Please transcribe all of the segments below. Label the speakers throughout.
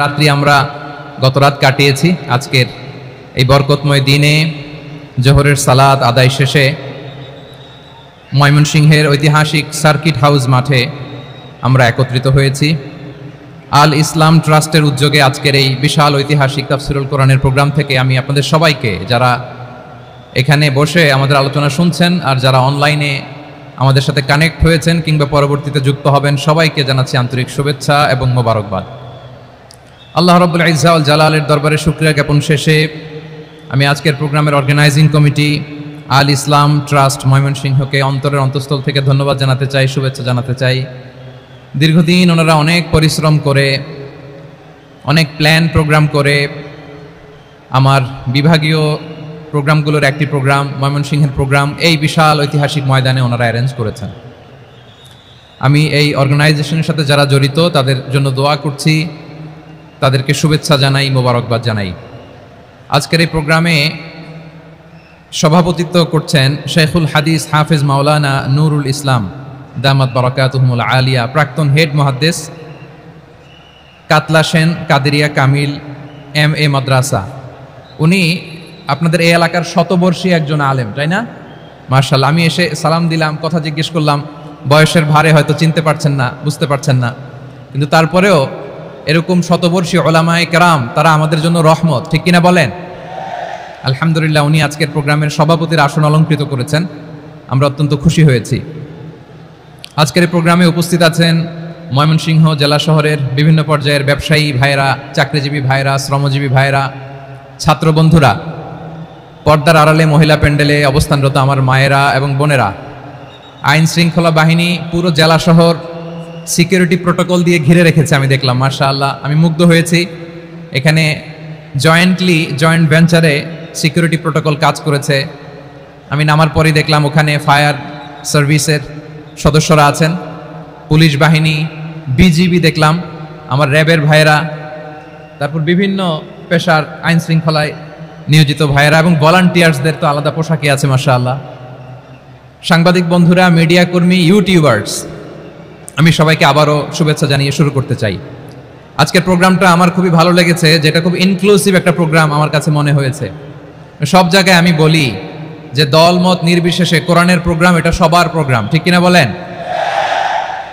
Speaker 1: রাত্রি আমরা গত রাত কাটিয়েছি। আজকের এই বরকতময় দিনে জোহরের সালাত আদায় শেষে ময়মনসিংহের ঐতিহাসিক সার্কিট হাউস মাঠে আমরা একত্রিত হয়েছি। আল ইসলাম ট্রাস্টের উদ্যোগে আজকের এই বিশাল ঐতিহাসিক তাফসিরুল কোরআনের প্রোগ্রাম থেকে আমি আপনাদের সবাইকে, যারা এখানে বসে আমাদের আলোচনা শুনছেন আর যারা অনলাইনে আমাদের সাথে কানেক্ট হয়েছেন কিংবা পরবর্তীতে যুক্ত হবেন, সবাইকে জানাচ্ছি আন্তরিক শুভেচ্ছা এবং মোবারকবাদ। আল্লাহ রাব্বুল ইজ্জা ওয়াল জালালের দরবারে শুকরিয়া জ্ঞাপন শেষে আমি আজকের প্রোগ্রামের অর্গানাইজিং কমিটি আল ইসলাম ট্রাস্ট ময়মনসিংহকে অন্তরের অন্তঃস্থল থেকে ধন্যবাদ জানাতে চাই, শুভেচ্ছা জানাতে চাই। দীর্ঘদিন ওনারা অনেক পরিশ্রম করে, অনেক প্ল্যান প্রোগ্রাম করে আমার বিভাগীয় প্রোগ্রামগুলোর একটি প্রোগ্রাম, ময়মনসিংহের প্রোগ্রাম, এই বিশাল ঐতিহাসিক ময়দানে ওনারা অ্যারেঞ্জ করেছেন। আমি এই অর্গানাইজেশনের সাথে যারা জড়িত তাদের জন্য দোয়া করছি, তাদেরকে শুভেচ্ছা জানাই, মোবারকবাদ জানাই। আজকের এই প্রোগ্রামে সভাপতিত্ব করছেন শেখুল হাদিস হাফেজ মাওলানা নুরুল ইসলাম দামাত বারাকাতুহুমুল আলিয়া, প্রাক্তন হেড মুহাদ্দিস কাতলা সেন কাদেরিয়া কামিল MA মাদ্রাসা। উনি আপনাদের এই এলাকার শতবর্ষী একজন আলেম, তাই না? মাশাআল্লাহ। আমি এসে সালাম দিলাম, কথা জিজ্ঞেস করলাম, বয়সের ভারে হয়তো চিনতে পারছেন না, বুঝতে পারছেন না, কিন্তু তারপরেও এরকম শতবর্ষী ওলামায়ে কেরাম, তারা আমাদের জন্য রহমত, ঠিক কিনা বলেন? আলহামদুলিল্লাহ, উনি আজকের প্রোগ্রামের সভাপতির আসন অলঙ্কৃত করেছেন, আমরা অত্যন্ত খুশি হয়েছি। আজকের এই প্রোগ্রামে উপস্থিত আছেন ময়মনসিংহ জেলা শহরের বিভিন্ন পর্যায়ের ব্যবসায়ী ভাইয়েরা, চাকরিজীবী ভাইয়েরা, শ্রমজীবী ভাইয়েরা, ছাত্র বন্ধুরা, পর্দার আড়ালে মহিলা প্যান্ডেলে অবস্থানরত আমার মায়েরা এবং বোনেরা, আইন শৃঙ্খলা বাহিনী পুরো জেলা শহর সিকিউরিটি প্রোটোকল দিয়ে ঘিরে রেখেছে, আমি দেখলাম, মাশাআল্লাহ, আমি মুগ্ধ হয়েছি। এখানে জয়েন্ট ভেঞ্চারে সিকিউরিটি প্রোটোকল কাজ করেছে। আমি নামার পরই দেখলাম ওখানে ফায়ার সার্ভিসের সদস্যরা আছেন, পুলিশ বাহিনী, BGB দেখলাম, আমার র্যাবের ভাইয়েরা, তারপর বিভিন্ন পেশার আইন শৃঙ্খলায় নিয়োজিত ভাইয়েরা এবং ভলান্টিয়ার্সদের তো আলাদা পোশাকে আছে, মাশাআল্লাহ। সাংবাদিক বন্ধুরা, মিডিয়া কর্মী, ইউটিউবার্স, আমি সবাইকে আবারও শুভেচ্ছা জানিয়ে শুরু করতে চাই। আজকের প্রোগ্রামটা আমার খুবই ভালো লেগেছে, যেটা খুব ইনক্লুসিভ একটা প্রোগ্রাম আমার কাছে মনে হয়েছে। সব জায়গায় আমি বলি যে দলমত নির্বিশেষে কোরআনের প্রোগ্রাম এটা সবার প্রোগ্রাম, ঠিক কিনা বলেন?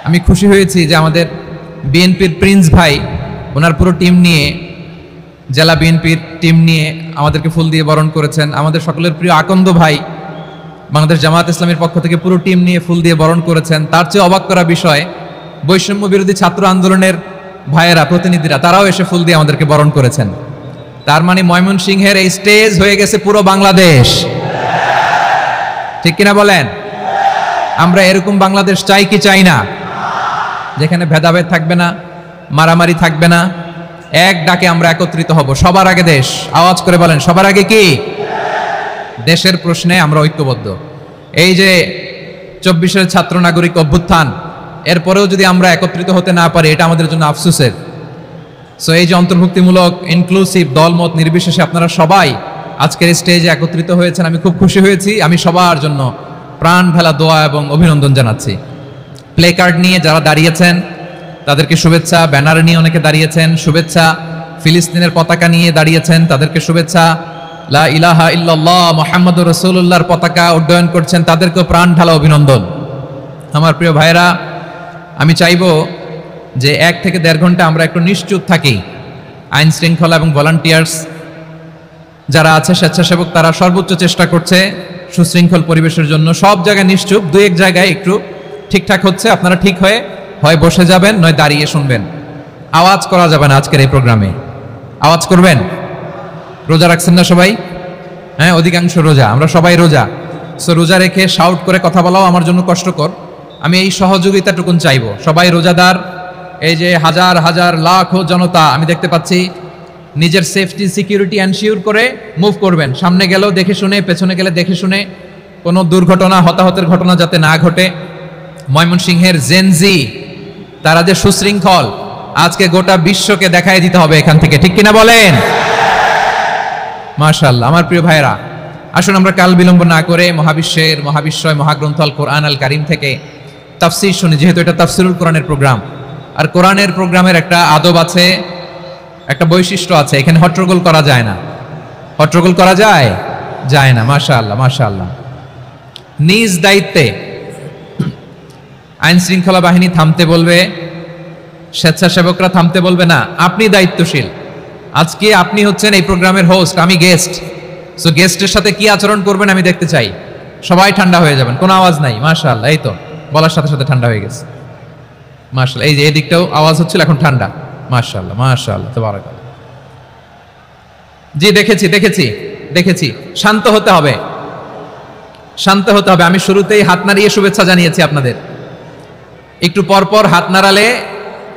Speaker 1: আমি খুশি হয়েছি যে আমাদের বিএনপির প্রিন্স ভাই ওনার পুরো টিম নিয়ে, জেলা বিএনপির টিম নিয়ে আমাদেরকে ফুল দিয়ে বরণ করেছেন। আমাদের সকলের প্রিয় আকন্দ ভাই বাংলাদেশ জামাত ইসলামের পক্ষ থেকে পুরো টিম নিয়ে ফুল দিয়ে বরণ করেছেন। তার চেয়ে অবাক করা বিষয়, বৈষম্য বিরোধী ছাত্র আন্দোলনের ভাইয়েরা, প্রতিনিধিরা, তারাও এসে ফুল দিয়ে আমাদেরকে বরণ করেছেন। তার মানে ময়মনসিংহের এই স্টেজ হয়ে গেছে পুরো বাংলাদেশ, ঠিক কিনা বলেন? আমরা এরকম বাংলাদেশ চাই কি চাই না? যেখানে ভেদাভেদ থাকবে না, মারামারি থাকবে না, এক ডাকে আমরা একত্রিত হব। সবার আগে দেশ, আওয়াজ করে বলেন, সবার আগে কি? দেশের প্রশ্নে আমরা ঐক্যবদ্ধ। এই যে 24-এর ছাত্র নাগরিক অভ্যুত্থান, এরপরেও যদি আমরা একত্রিত হতে না পারি, এটা আমাদের জন্য আফসোসের। সো এই যে অন্তর্ভুক্তিমূলক, ইনক্লুসিভ, দলমত নির্বিশেষে আপনারা সবাই আজকের স্টেজে একত্রিত হয়েছেন, আমি খুব খুশি হয়েছি। আমি সবার জন্য প্রাণ ঢালা দোয়া এবং অভিনন্দন জানাচ্ছি। প্লে কার্ড নিয়ে যারা দাঁড়িয়েছেন তাদেরকে শুভেচ্ছা, ব্যানার নিয়ে অনেকে দাঁড়িয়েছেন, শুভেচ্ছা। ফিলিস্তিনের পতাকা নিয়ে দাঁড়িয়েছেন, তাদেরকে শুভেচ্ছা। লা ইলাহা ইল্লাল্লাহ মুহাম্মাদুর রাসূলুল্লাহর পতাকা উড্ডয়ন করছেন, তাদেরকেও প্রাণ ঢালা অভিনন্দন। আমার প্রিয় ভাইরা, আমি চাইবো যে 1 থেকে 1.5 ঘন্টা আমরা একটু নিশ্চুপ থাকি। আইন শৃঙ্খলা এবং ভলান্টিয়ার্স যারা আছে, স্বেচ্ছাসেবক, তারা সর্বোচ্চ চেষ্টা করছে সুশৃঙ্খল পরিবেশের জন্য। সব জায়গায় নিশ্চুপ, 2-1 জায়গায় একটু ঠিকঠাক হচ্ছে। আপনারা ঠিক হয়ে হয় বসে যাবেন, নয় দাঁড়িয়ে শুনবেন। আওয়াজ করা যাবে না আজকের এই প্রোগ্রামে। আওয়াজ করবেন? রোজা রাখছেন না সবাই? হ্যাঁ, অধিকাংশ রোজা, আমরা সবাই রোজা। সো রোজা রেখে শাউট করে কথা বলাও আমার জন্য কষ্টকর। আমি এই সহযোগিতাটুকুন চাইবো। সবাই রোজাদার, এই যে হাজার হাজার লাখো জনতা আমি দেখতে পাচ্ছি, নিজের সেফটি সিকিউরিটি এনশিওর করে মুভ করবেন। সামনে গেলেও দেখে শুনে, পেছনে গেলে দেখে শুনে, কোনো দুর্ঘটনা, হতাহতের ঘটনা যাতে না ঘটে। ময়মনসিংহের জেনজি, তারা যে সুশৃঙ্খল, আজকে গোটা বিশ্বকে দেখাই দিতে হবে এখান থেকে, ঠিক কিনা বলেন? মাশাআল্লাহ। আমার প্রিয় ভাইরা, আসুন আমরা কাল বিলম্ব না করে মহাবিশ্বয় মহাগ্রন্থ আল কোরআন আল কারীম থেকে তাফসীর শুনি, যেহেতু এটা তাফসীরুল কোরআনের প্রোগ্রাম। আর কোরআনের প্রোগ্রামের একটা আদব আছে, একটা বৈশিষ্ট্য আছে, এখানে হট্টগোল করা যায় না। হট্টগোল করা যায় যায় না। মাশাআল্লাহ মাশাআল্লাহ। নিজ দায়িত্বে আইন শৃঙ্খলা বাহিনী থামতে বলবে, স্বেচ্ছাসেবকরা থামতে বলবে না, আপনি দায়িত্বশীল। আজকে আপনি হচ্ছেন এই প্রোগ্রামের হোস্ট, আমি গেস্ট। সো গেস্টের সাথে কি আচরণ করবেন আমি দেখতে চাই। সবাই ঠান্ডা হয়ে যাবেন, কোনো আওয়াজ নাই। মাশাআল্লাহ, এই তো বলার সাথে সাথে ঠান্ডা হয়ে গেছে। মাশাআল্লাহ, এই যে এদিকটাও আওয়াজ হচ্ছিল, এখন ঠান্ডা। মাশাআল্লাহ মাশাআল্লাহ, তাবারাকাল্লাহ। জি দেখেছি দেখেছি দেখেছি। শান্ত হতে হবে, শান্ত হতে হবে। আমি শুরুতেই হাত নাড়িয়ে শুভেচ্ছা জানিয়েছি আপনাদের। একটু পর পর হাত নাড়ালে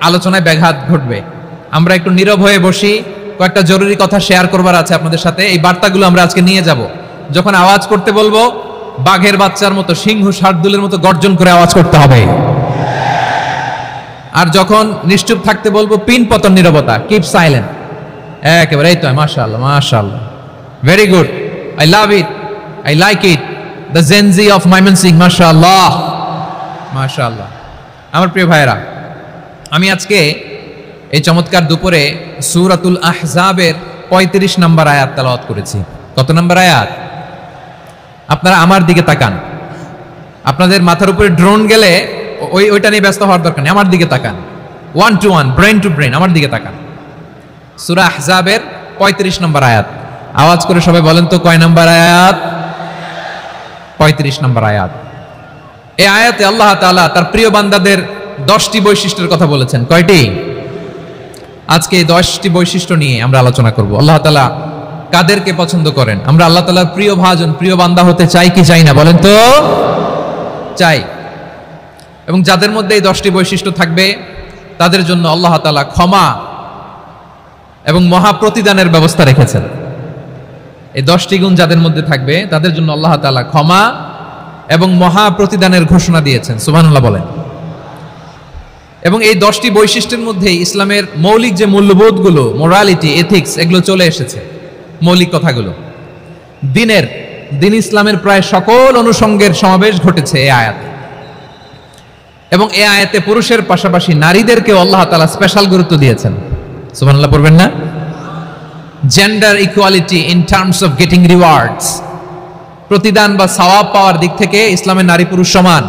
Speaker 1: আলোচনায় ব্যাঘাত ঘটবে। আমরা একটু নীরব হয়ে বসি, কয়েকটা জরুরি কথা শেয়ার করবার আছে আপনাদের সাথে। এই বার্তাগুলো আমরা আজকে নিয়ে যাব। যখন আওয়াজ করতে বলবো, বাঘের বাচ্চার মতো, সিংহ শার্দুলের মতো গর্জন করে আওয়াজ করতে হবে। আর যখন নিশ্চুপ থাকতে বলবো, পিন পতন নীরবতা, কিপ সাইলেন্ট। একেবারে এই তো। মাশাআল্লাহ মাশাআল্লাহ, very good, I love it, I like it, the Gen Z of Mymensingh. মাশাআল্লাহ মাশাআল্লাহ। আমার প্রিয় ভাইয়েরা, আমি আজকে এই চমৎকার দুপুরে সূরাতুল আহজাবের 35 নম্বর আয়াত তেলাওয়াত করেছি। কত নম্বর আয়াত? আপনারা আমার দিকে তাকান। আপনাদের মাথার উপরে ড্রোন গেলে ওইটা নিয়ে ব্যস্ত হওয়ার দরকার নেই, আমার দিকে তাকান। 1 to 1, ব্রেন টু ব্রেন, আমার দিকে তাকান। সূরা আহজাবের 35 নম্বর আয়াত। আওয়াজ করে সবাই বলেন তো, কয় নম্বর আয়াত? 35 নম্বর আয়াত। এই আয়াতে আল্লাহ তাআলা তার প্রিয় বান্দাদের 10টি বৈশিষ্ট্যের কথা বলেছেন। কয়টি? আজকে এই 10টি বৈশিষ্ট্য নিয়ে আমরা আলোচনা করব। আল্লাহ তাআলা কাদেরকে পছন্দ করেন? আমরা আল্লাহ তাআলার প্রিয় ভাজন, প্রিয় বান্দা হতে চাই কি চাই না? বলেন তো। চাই। এবং যাদের মধ্যে এই 10টি বৈশিষ্ট্য থাকবে তাদের জন্য আল্লাহ তাআলা ক্ষমা এবং মহা প্রতিদানের ব্যবস্থা রেখেছেন। এই 10টি গুণ যাদের মধ্যে থাকবে তাদের জন্য আল্লাহ তাআলা ক্ষমা এবং মহা প্রতিদানের ঘোষণা দিয়েছেন। সুবহানাল্লাহ বলেন। এবং এই 10টি বৈশিষ্ট্যের মধ্যে ইসলামের মৌলিক যে মূল্যবোধগুলো, মোরালিটি, এথিক্স, এগুলো চলে এসেছে। মৌলিক কথাগুলো দিন ইসলামের প্রায় সকল অনুষঙ্গের সমাবেশ ঘটেছে এই আয়াতে। এবং এই আয়াতে পুরুষের পাশাপাশি নারীদেরকেও আল্লাহ তাআলা স্পেশাল গুরুত্ব দিয়েছেন। সুবহানাল্লাহ পড়বেন না? Gender equality in terms of getting rewards, প্রতিদান বা সওয়াব পাওয়ার দিক থেকে ইসলামের নারী পুরুষ সমান।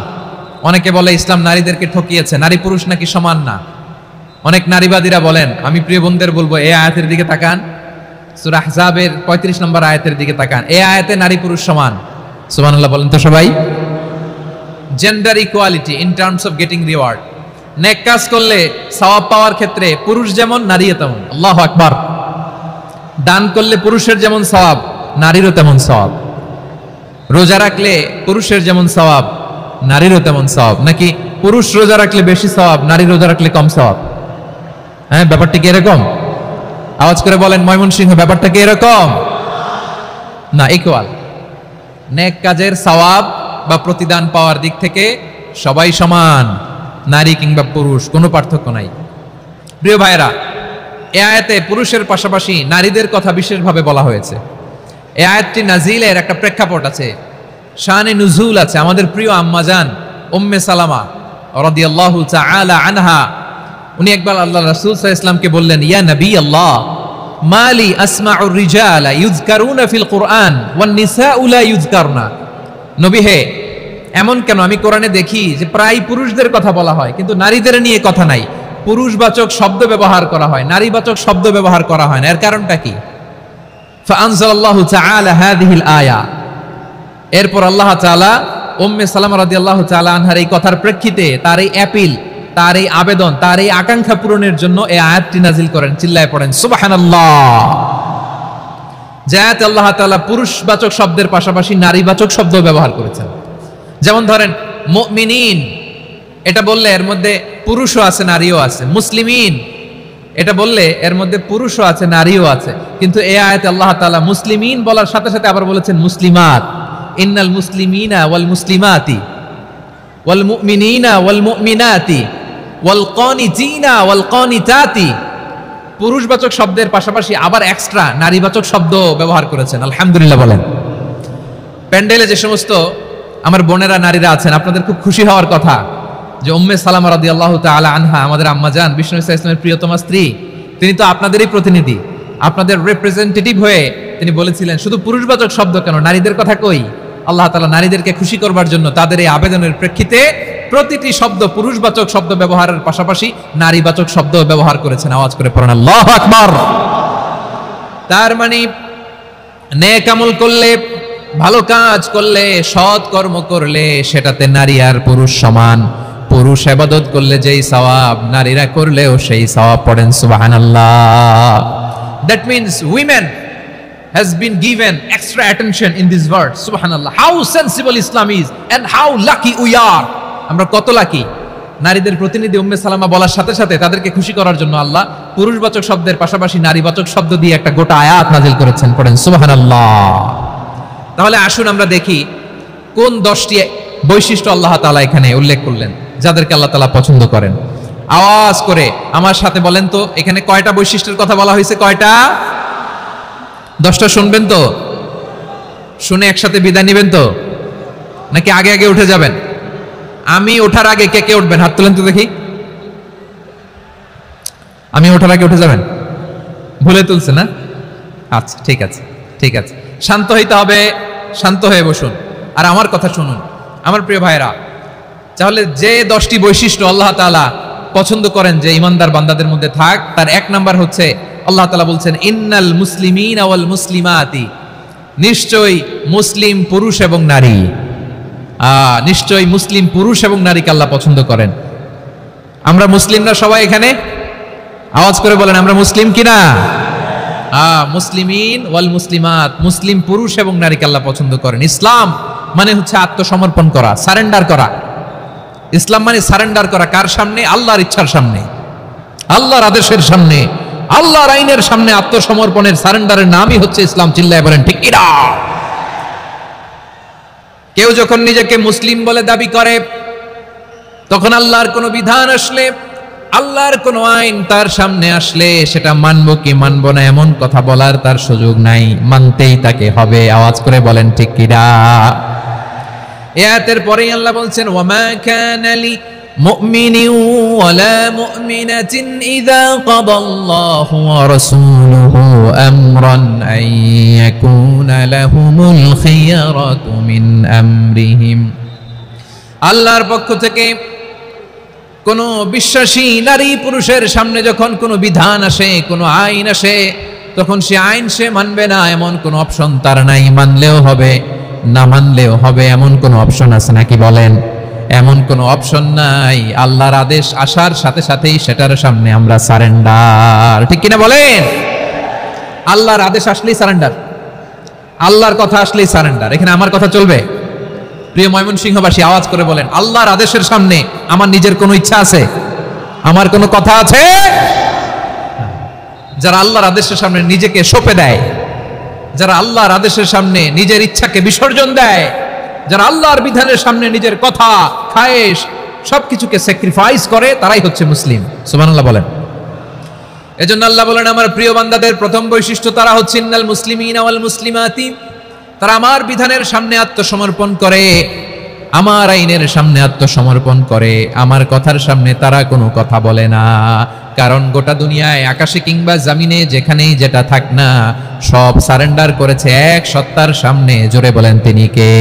Speaker 1: অনেকে বলে ইসলাম নারীদেরকে ঠকিয়েছে, নারী পুরুষ নাকি সমান না। অনেক নারীবাদীরা বলেন, আমি প্রিয় বোনদের বলবো, এই আয়াতের দিকে তাকান, সূরা আহজাবের 35 নম্বর আয়াতের দিকে তাকান। এই আয়াতে নারী পুরুষ সমান। সুবহানাল্লাহ বলেন তো সবাই। Gender equality in terms of getting reward, নেক কাজ করলে সওয়াব পাওয়ার ক্ষেত্রে পুরুষ যেমন নারীও তেমন। আল্লাহু আকবার। দান করলে পুরুষের যেমন সওয়াব, নারীরও তেমন সওয়াব। রোজা রাখলে পুরুষের যেমন সওয়াব, নারীরও তেমন সওয়াব। নাকি পুরুষ রোজা রাখলে বেশি সওয়াব, নারী রোজা রাখলে কম সওয়াব? হ্যাঁ, ব্যাপারটা কি এরকম? আওয়াজ করে বলেন ময়মনসিংহ, ব্যাপারটা কি এরকম? না, ইকুয়াল। নেক কাজের সওয়াব বা প্রতিদান পাওয়ার দিক থেকে সবাই সমান, নারী কিংবা পুরুষ, কোনো পার্থক্য নাই। প্রিয় ভাইরা, এই আয়াতে পুরুষের পাশাপাশি নারীদের কথা বিশেষভাবে বলা হয়েছে। এই আয়াতটি নাজিলের একটা প্রেক্ষাপট আছে, শানে নুজুল আছে। আমাদের প্রিয় আম্মাজান উম্মে সালামা রাদিয়াল্লাহু তাআলা আনহা, উনি একবার আল্লাহ রাসূল সাল্লাল্লাহু আলাইহি ওয়াসাল্লামকে বললেন, ইয়া নবী আল্লাহ, মালি আসমাউর রিজালা ইউযকারুনা ফিল কুরআন ওয়ান নিসাউ লা ইউযকারনা। নবী হে, এমন কেন আমি কোরআনে দেখি যে প্রায় পুরুষদের কথা বলা হয় কিন্তু নারীদের নিয়ে কথা নাই। পুরুষবাচক শব্দ ব্যবহার করা হয়, নারীবাচক শব্দ ব্যবহার করা হয় না। এর কারণটা কি? ফাআনজালাল্লাহু তাআলা হাযিহিল আয়া। এরপর আল্লাহ তাআলা উম্মে সালামা রাদিয়াল্লাহু তাআলা আনহার এই কথার প্রেক্ষিতে, তার এই অ্যাপিল, তার এই আবেদন, তার এই আকাঙ্ক্ষা পূরণের জন্য এই আয়াতটি নাজিল করেন। চিল্লায় পড়েন সুবহানাল্লাহ। যে আয়াতে আল্লাহ তাআলা পুরুষবাচক শব্দের পাশাপাশি নারীবাচক শব্দ ব্যবহার করেছেন। যেমন ধরেন মুমিনিন, এটা বললে এর মধ্যে পুরুষও আছে নারীও আছে। মুসলিমিন, এটা বললে এর মধ্যে পুরুষও আছে নারীও আছে। কিন্তু এই আয়াতে আল্লাহ তাআলা মুসলিমিন বলার সাথে সাথে আবার বলেছেন মুসলিমাত। ইন্নাল মুসলিমিনা ওয়াল মুসলিমাতি ওয়াল মুমিনিনা ওয়াল মুমিনাতি ওয়াল কানিতিনা ওয়াল কানিতাতি। পুরুষবাচক শব্দের পাশাপাশি আবার এক্সট্রা নারীবাচক শব্দ ব্যবহার করেছেন। আলহামদুলিল্লাহ বলেন। প্যান্ডেলে যে সমস্ত আমার বোনেরা নারীরা আছেন, আপনাদের খুব খুশি হওয়ার কথা যে উম্মে সালামা রাদিয়াল্লাহু তাআলা আনহা, আমাদের আম্মাজান বিষ্ণু ইসা ইসলামের প্রিয়তমা স্ত্রী, তিনি তো আপনাদেরই প্রতিনিধি, আপনাদের রিপ্রেজেন্টেটিভ হয়ে তিনি বলেছিলেন শুধু পুরুষবাচক শব্দ কেন, নারীদের কথা কই। আল্লাহ তাআলা নারীদেরকে খুশি করবার জন্য তাদের এই আবেদনের প্রেক্ষিতে প্রতিটি শব্দ পুরুষবাচক শব্দ ব্যবহারের পাশাপাশি নারীবাচক শব্দ ব্যবহার করেছেন। আওয়াজ করে পড়েন আল্লাহু আকবার। তার মানে নেক আমল করলে, ভালো কাজ করলে, সৎ কর্ম করলে সেটাতে নারী আর পুরুষ সমান। পুরুষ ইবাদত করলে যেই সওয়াব, নারীরা করলেও সেই সওয়াব। পড়েন সুবহানাল্লাহ। That means women has been given extra attention in this verse. Subhanallah. How sensible Islam is and how lucky we are. আমরা কত লাকি। নারীদের প্রতিনিধি উম্মে সালামা বলার সাথে সাথে তাদেরকে খুশি করার জন্য আল্লাহ পুরুষবাচক শব্দের পাশাপাশি নারীবাচক শব্দ দিয়ে একটা গোটা আয়াত নাজিল করেছেন। পড়েন সুবহানাল্লাহ। তাহলে আসুন আমরা দেখি কোন 10টি বৈশিষ্ট্য আল্লাহ তাআলা এখানে উল্লেখ করলেন যাদেরকে আল্লাহ তাআলা পছন্দ করেন। আওয়াজ করে আমার সাথে বলেন তো, এখানে কয়টা বৈশিষ্ট্যের কথা বলা হয়েছে? কয়টা? 10টা শুনবেন তো? শুনে একসাথে বিদায় নেবেন তো, নাকি আগে আগে উঠে যাবেন? আমি ওঠার আগে কে কে উঠবেন? হাত তুলেন তো দেখি। আমি ওঠার আগে উঠে যাবেন? ভুলে তুলছে না? আচ্ছা, ঠিক আছে, ঠিক আছে। শান্ত হইতে হবে, শান্ত হয়ে বসুন আর আমার কথা শুনুন আমার প্রিয় ভাইরা। তাহলে যে 10টি বৈশিষ্ট্য আল্লাহ তাআলা পছন্দ করেন যে ইমানদার বান্দাদের মধ্যে থাক, তার এক নাম্বার হচ্ছে আল্লাহ তাআলা বলছেন ইন্নাল মুসলিমিনা ওয়াল মুসলিমাতি, নিশ্চয়ই মুসলিম পুরুষ এবং নারী। নিশ্চয়ই মুসলিম পুরুষ এবং নারীকে আল্লাহ পছন্দ করেন। আমরা মুসলিমরা সবাই এখানে? আওয়াজ করে বলেন আমরা মুসলিম কিনা? মুসলিমিন ওয়াল মুসলিমাত, মুসলিম পুরুষ এবং নারীকে আল্লাহ পছন্দ করেন। ইসলাম মানে হচ্ছে আত্মসমর্পণ করা, সারেন্ডার করা। ইসলাম মানে সারেন্ডার করা কার সামনে? আল্লাহর ইচ্ছার সামনে, আল্লাহর আদেশের সামনে, আল্লাহর আইনের সামনে আত্মসমর্পণের সারেন্ডারের নামই হচ্ছে ইসলাম। চিল্লায় বলেন ঠিক কিনা? কেউ যখন নিজেকে মুসলিম বলে দাবি করে, তখন আল্লাহর কোনো বিধান আসলে, আল্লাহর কোনো আইন তার সামনে আসলে সেটা মানবো কি মানবো না এমন কথা বলার তার সুযোগ নাই, মানতেই তাকে হবে। আওয়াজ করে বলেন ঠিক কিনা? আয়াতের পরেই আল্লাহ বলছেন ওয়ামা কানা লি মুমিনিন ওয়ালা মুমিনাতিন ইযা কাদাল্লাহু ওয়া রাসূলুহু আমরান আন ইয়াকুনা লাহুমুল খিয়ারাতু মিন আমরিহিম। আল্লাহর পক্ষ থেকে কোন বিশ্বাসী নারী পুরুষের সামনে যখন কোনো বিধান আসে, কোনো আইন আসে, তখন সে আইন সে মানবে না এমন কোনো অপশন তার নাই। মানলেও হবে, না মানলেও হবে এমন কোনো অপশন আছে নাকি বলেন? এমন কোনো অপশন নাই। আল্লাহর আদেশ আসার সাথে সাথেই সেটার সামনে আমরা সারেন্ডার। ঠিক কিনা বলেন? আল্লাহর আদেশ আসলেই সারেন্ডার, আল্লাহর কথা আসলেই সারেন্ডার। এখানে আমার কথা চলবে? প্রিয় ময়মনসিংহবাসী আওয়াজ করে বলেন আল্লাহর আদেশের সামনে আমার নিজের কোনো ইচ্ছা আছে? আমার কোনো কথা আছে? যারা আল্লাহর আদেশের সামনে নিজেকে সঁপে দেয়, যারা আল্লাহর আদেশের সামনে নিজের ইচ্ছাকে বিসর্জন দেয়, যারা আল্লাহর বিধানের সামনে নিজের কথা, খায়েশ সবকিছুকে স্যাক্রিফাইস করে, তারাই হচ্ছে মুসলিম। সুবহানাল্লাহ বলেন। এজন্য আল্লাহ বলেন আমার প্রিয় বান্দাদের প্রথম বৈশিষ্ট্য তারা হচ্ছে ইন্নাল মুসলিমিনা ওয়াল মুসলিমাতি, তারা আমার বিধানের সামনে আত্মসমর্পণ করে, আমার আইনের সামনে আত্মসমর্পণ করে, আমার কথার সামনে তারা কোনো কথা বলে না। কারণ গোটা দুনিয়ায় আকাশে কিংবা জমিনে যেখানেই যেটা থাক না, সব সারেন্ডার করেছে এক সত্তার সামনে। জোরে বলেন তিনি কে?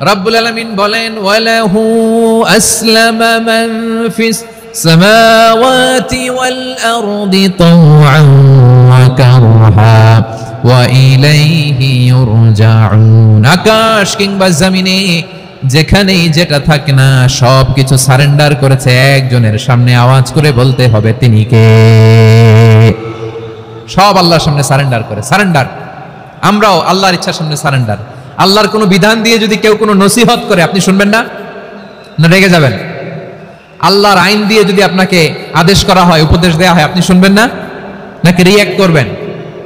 Speaker 1: রব্বুল আলামিন বলেন ওয়ালাহু আসলামা মান ফিস সামাওয়াতি ওয়াল আরদি তাওআন ওয়া কারহা ওয়া ইলাইহি ইউরজাউন। আকাশ কিংবা জমিনে যেখানেই যেটা থাকে না, সব কিছু সারেন্ডার করেছে একজনের সামনে। আওয়াজ করে বলতে হবে তিনি কে? সব আল্লাহর সামনে সারেন্ডার করে। সারেন্ডার। আমরাও আল্লাহর ইচ্ছার সামনে সারেন্ডার। আল্লাহর কোনো বিধান দিয়ে যদি কেউ কোনো নসিহত করে, আপনি শুনবেন না? না রেগে যাবেন? আল্লাহর আইন দিয়ে যদি আপনাকে আদেশ করা হয়, উপদেশ দেওয়া হয়, আপনি শুনবেন না? নাকি রিয়্যাক্ট করবেন?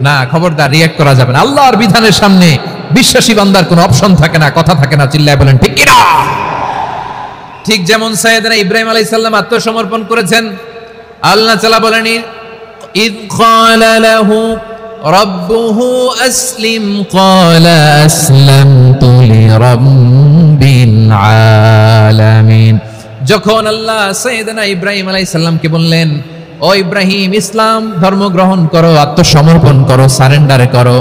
Speaker 1: না, খবরদার, রিয়্যাক্ট করা যাবে না। আল্লাহর বিধানের সামনে বিশ্বাসী বান্দার কোনো অপশন থাকে না, কথা থাকে না। চিল্লায় বলেন ঠিক কিনা? ঠিক যেমন সাইয়েদনা ইব্রাহিম আলাইহিস সালাম আত্মসমর্পণ করেছেন। আল্লাহ তাআলা বলেন ইয ক্বালা লাহু রাব্বুহু আসলিম ক্বালা আসলামতু লিরাব্বিল আলামিন। যখন আল্লাহ সাইয়েদনা ইব্রাহিম আলাইহিস সালামকে বললেন ও ইব্রাহিম ইসলাম ধর্ম গ্রহণ করো, আত্মসমর্পণ করো, সারেন্ডার করো।